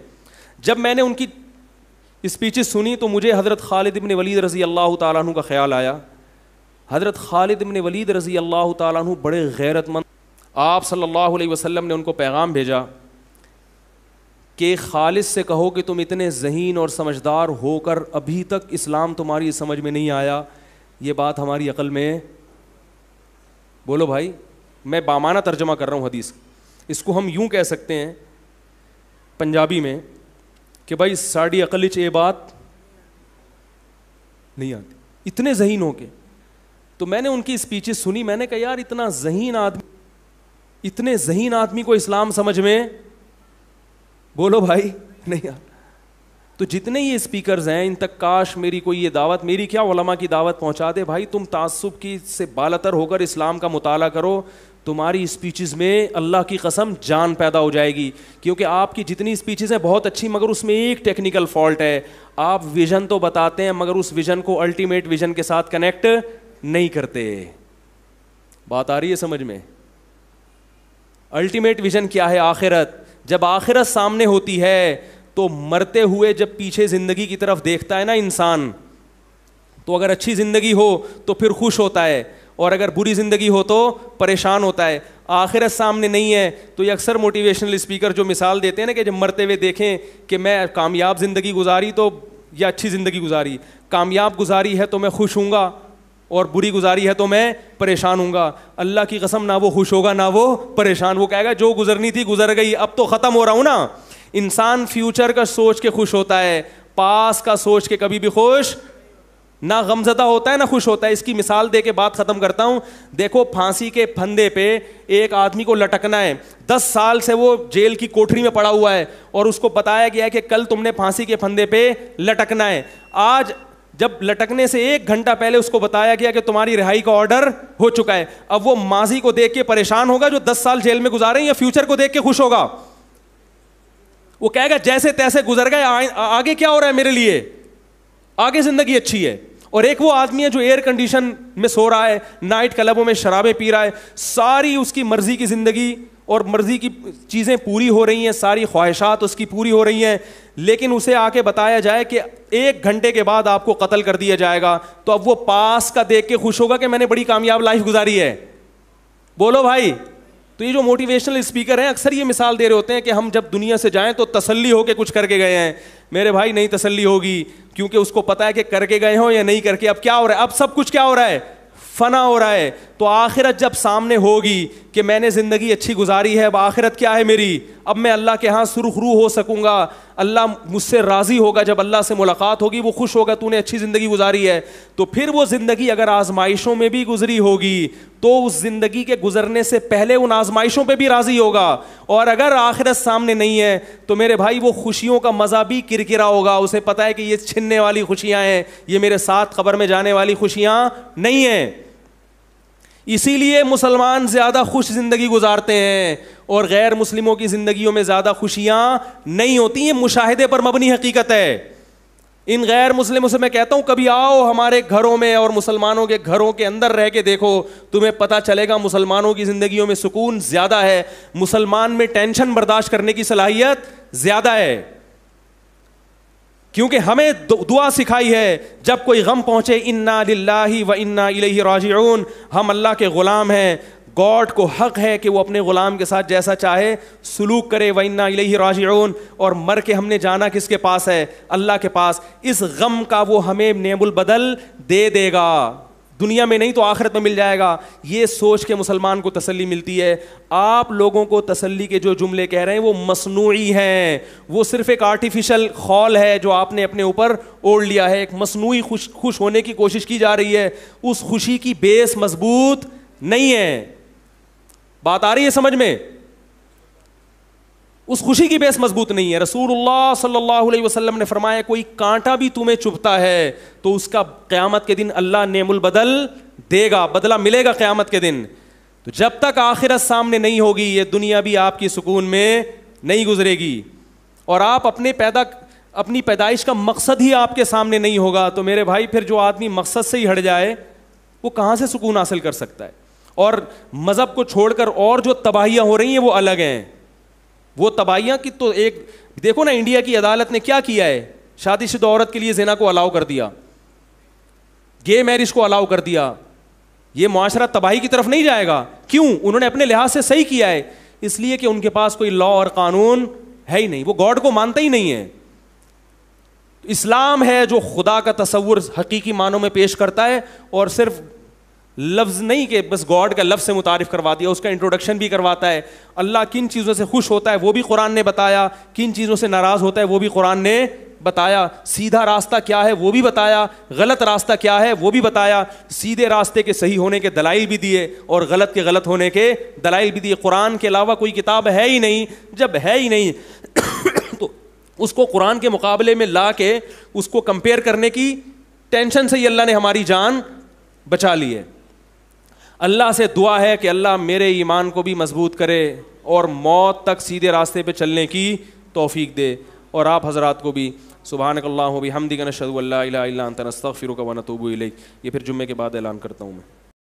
جب میں نے ان کی اسپیچز سنی تو مجھے حضرت خالد ابن ولید رضی اللہ تعالیٰ عنہ کا خیال آیا. حضرت خالد بن ولید رضی اللہ تعالیٰ عنہ بڑے غیرت مند، آپ صلی اللہ علیہ وسلم نے ان کو پیغام بھیجا کہ خالد سے کہو کہ تم اتنے ذہین اور سمجھدار ہو کر ابھی تک اسلام تمہاری سمجھ میں نہیں آیا، یہ بات ہماری عقل میں، بولو بھائی، میں بامانہ ترجمہ کر رہا ہوں حدیث، اس کو ہم یوں کہہ سکتے ہیں پنجابی میں کہ بھائی ساڑی عقل وچ یہ بات نہیں آتی، اتنے ذہین ہو کے۔ تو میں نے ان کی اسپیچز سنی، میں نے کہا یار اتنے ذہین آدمی کو اسلام سمجھ میں، بولو بھائی نہیں آتا۔ تو جتنے یہ اسپیکرز ہیں ان تک کاش میری کوئی یہ دعوت، میری کیا علماء کی دعوت پہنچا دے، بھائی تم تعصب کی سے بالاتر ہو کر اسلام کا مطالعہ کرو، تمہاری اسپیچز میں اللہ کی قسم جان پیدا ہو جائے گی، کیونکہ آپ کی جتنی اسپیچز ہیں بہت اچھی، مگر اس میں ایک ٹیکنیکل فالٹ ہے، آپ ویژن تو بتاتے ہیں مگر اس ویژن کو الٹیمیٹ ویژن کے ساتھ کنیکٹ نہیں کرتے۔ بات آ رہی ہے سمجھ میں؟ الٹیمیٹ ویژن کیا ہے؟ آخرت۔ جب آخرت سامنے ہوتی ہے تو مرتے ہوئے جب پیچھے زندگی کی طرف دیکھتا ہے نا انسان، تو اگر اچھی زندگی ہو تو پھر خوش ہوتا ہے، اور اگر بری زندگی ہو تو پریشان ہوتا ہے۔ آخرت سامنے نہیں ہے تو یہ اکثر موٹیویشنل اسپیکر جو مثال دیتے ہیں نا کہ جب مرتے ہوئے دیکھیں کہ میں کامیاب زندگی گزاری تو یا اچھی زندگی گزاری، کامیاب گزاری ہے تو میں خوش ہوں گا اور بری گزاری ہے تو میں پریشان ہوں گا۔ اللہ کی قسم نہ وہ خوش ہوگا نہ وہ پریشان، وہ کہے گا جو گزرنی تھی گزر گئی، اب تو ختم ہو رہا ہوں نا۔ انسان فیوچر کا سوچ کے خوش ہوتا ہے، پاس کا سوچ کے کبھی بھی خوش نہ غمزدہ ہوتا ہے نہ خوش ہوتا ہے۔ اس کی مثال دے کے بات ختم کرتا ہوں۔ دیکھو پھانسی کے پھندے پہ ایک آدمی کو لٹکنا ہے، 10 سال سے وہ جیل کی کوٹری میں پڑا ہوا ہے اور اس کو بتایا گیا ہے کہ کل تم نے پھانسی کے پھندے پہ لٹکنا ہے۔ آج جب لٹکنے سے 1 گھنٹہ پہلے اس کو بتایا گیا کہ تمہاری رہائی کا آرڈر ہو چکا ہے، اب وہ ماضی کو دیکھ کے پریشان ہوگا جو 10 سال جیل میں گزارے ہیں، یا فیوچر کو دیکھ کے خوش ہوگا؟ وہ کہے گا جیسے تیسے گزر گئے، آگے کیا ہو رہا ہے میرے لیے، آگے زندگی اچھی ہے۔ اور ایک وہ آدمی ہے جو ایئر کنڈیشن میں سو رہا ہے، نائٹ کلبوں میں شرابیں پی رہا ہے، ساری اس کی مرضی کی زندگی اور مرضی کی چیزیں پوری ہو رہی ہیں، ساری خواہشات اس کی پوری ہو رہی ہیں، لیکن اسے آ کے بتایا جائے کہ 1 گھنٹے کے بعد آپ کو قتل کر دیا جائے گا، تو اب وہ پاس کا دیکھ کے خوش ہوگا کہ میں نے بڑی کامیاب لائف گزاری ہے؟ بولو بھائی۔ تو یہ جو موٹیویشنل اسپیکر ہیں اکثر یہ مثال دے رہے ہوتے ہیں کہ ہم جب دنیا سے جائیں تو تسلی ہو کے کچھ کر کے گئے ہیں۔ میرے بھائی نہیں تسلی ہوگی، کیونکہ اس کو پتا ہے کہ کر کے گئے ہوں یا نہیں کر کے، اب کیا ہو رہا ہے، اب سب کچھ کیا ہو رہا ہے، فنا ہو رہا ہے۔ تو آخرت جب سامنے ہوگی کہ میں نے زندگی اچھی گزاری ہے، اب آخرت کیا ہے میری، اب میں اللہ کے ہاں سرخ روح ہو سکوں گا، اللہ مجھ سے راضی ہوگا، جب اللہ سے ملاقات ہوگی وہ خوش ہوگا تو نے اچھی زندگی گزاری ہے۔ تو پھر وہ زندگی اگر آزمائشوں میں بھی گزری ہوگی تو اس زندگی کے گزرنے سے پہلے ان آزمائشوں پہ بھی راضی ہوگا، اور اگر آخرت سامنے نہیں ہے تو میرے بھائی وہ خوشیوں کا مزہ بھی کرکرا ہوگا، اسے پتا ہے کہ یہ چھننے والی خوشیاں ہیں، یہ میرے ساتھ قبر میں جانے والی خوشیاں نہیں ہیں۔ اسی لیے مسلمان زیادہ خوش زندگی گزارتے ہیں اور غیر مسلموں کی زندگیوں میں زیادہ خوشیاں نہیں ہوتی، یہ مشاہدے پر مبنی حقیقت ہے۔ ان غیر مسلموں سے میں کہتا ہوں کبھی آؤ ہمارے گھروں میں اور مسلمانوں کے گھروں کے اندر رہ کے دیکھو، تمہیں پتہ چلے گا مسلمانوں کی زندگیوں میں سکون زیادہ ہے، مسلمان میں ٹینشن برداشت کرنے کی صلاحیت زیادہ ہے، کیونکہ ہمیں دعا سکھائی ہے جب کوئی غم پہنچے انا للہ و انا الیہ راجعون، ہم اللہ کے غلام ہیں، گاڈ کو حق ہے کہ وہ اپنے غلام کے ساتھ جیسا چاہے سلوک کرے، وَإِنَّا إِلَيْهِ رَاجِعُونَ، اور مر کے ہم نے جانا کس کے پاس ہے، اللہ کے پاس۔ اس غم کا وہ ہمیں نعم البدل دے دے گا، دنیا میں نہیں تو آخرت میں مل جائے گا۔ یہ سوچ کے مسلمان کو تسلی ملتی ہے۔ آپ لوگوں کو تسلی کے جو جملے کہہ رہے ہیں وہ مصنوعی ہیں، وہ صرف ایک آرٹیفیشل خول ہے جو آپ نے اپنے اوپر اوڑھ لیا ہے، ایک مصنوعی خوش ہونے کی کوشش کی جا رہی ہے، اس خوشی کی بیس مضبوط نہیں ہے۔ بات آ رہی ہے سمجھ میں؟ اس خوشی کی بیس مضبوط نہیں ہے۔ رسول اللہ صلی اللہ علیہ وسلم نے فرمایا کوئی کانٹا بھی تمہیں چبھتا ہے تو اس کا قیامت کے دن اللہ نعم البدل دے گا، بدلہ ملے گا قیامت کے دن۔ تو جب تک آخرت سامنے نہیں ہوگی یہ دنیا بھی آپ کی سکون میں نہیں گزرے گی، اور آپ اپنی پیدائش کا مقصد ہی آپ کے سامنے نہیں ہوگا تو میرے بھائی پھر جو آدمی مقصد سے ہی ہٹ جائے وہ کہاں سے سکون حاصل کر سکتا ہے؟ اور مذہب کو چھوڑ کر اور جو تباہیاں ہو رہی ہیں وہ الگ ہیں۔ وہ تباہیاں کی تو ایک دیکھو نا، انڈیا کی عدالت نے کیا کیا ہے، شادی شدہ عورت کے لیے زنا کو الاؤ کر دیا، گے میرج کو الاؤ کر دیا، یہ معاشرہ تباہی کی طرف نہیں جائے گا. کیوں؟ انہوں نے اپنے لحاظ سے صحیح کیا ہے, اس لیے کہ ان کے پاس کوئی لا اور قانون ہے ہی نہیں, وہ گاڈ کو مانتا ہی نہیں ہے. اسلام ہے جو خدا کا تصور حقیقی معنوں میں پیش کرتا ہے, اور صرف لفظ نہیں کہ بس گاڈ کا لفظ سے متعارف کروا دیا, اس کا انٹروڈکشن بھی کرواتا ہے. اللہ کن چیزوں سے خوش ہوتا ہے وہ بھی قرآن نے بتایا, کن چیزوں سے ناراض ہوتا ہے وہ بھی قرآن نے بتایا. سیدھا راستہ کیا ہے وہ بھی بتایا, غلط راستہ کیا ہے وہ بھی بتایا. سیدھے راستے کے صحیح ہونے کے دلائل بھی دیے اور غلط کے غلط ہونے کے دلائل بھی دیے. قرآن کے علاوہ کوئی کتاب ہے ہی نہیں. جب ہے ہی نہیں تو اس کو قرآن کے مقابلے میں لا کے اس کو کمپیئر کرنے کی ٹینشن سے ہی اللہ نے ہماری جان بچا لی ہے. اللہ سے دعا ہے کہ اللہ میرے ایمان کو بھی مضبوط کرے اور موت تک سیدھے راستے پہ چلنے کی توفیق دے, اور آپ حضرات کو بھی. سبحانک اللہم و بحمدک نشہد ان لا الہ الا انت نستغفرک و نتوب الیک. یہ پھر جمعے کے بعد اعلان کرتا ہوں میں.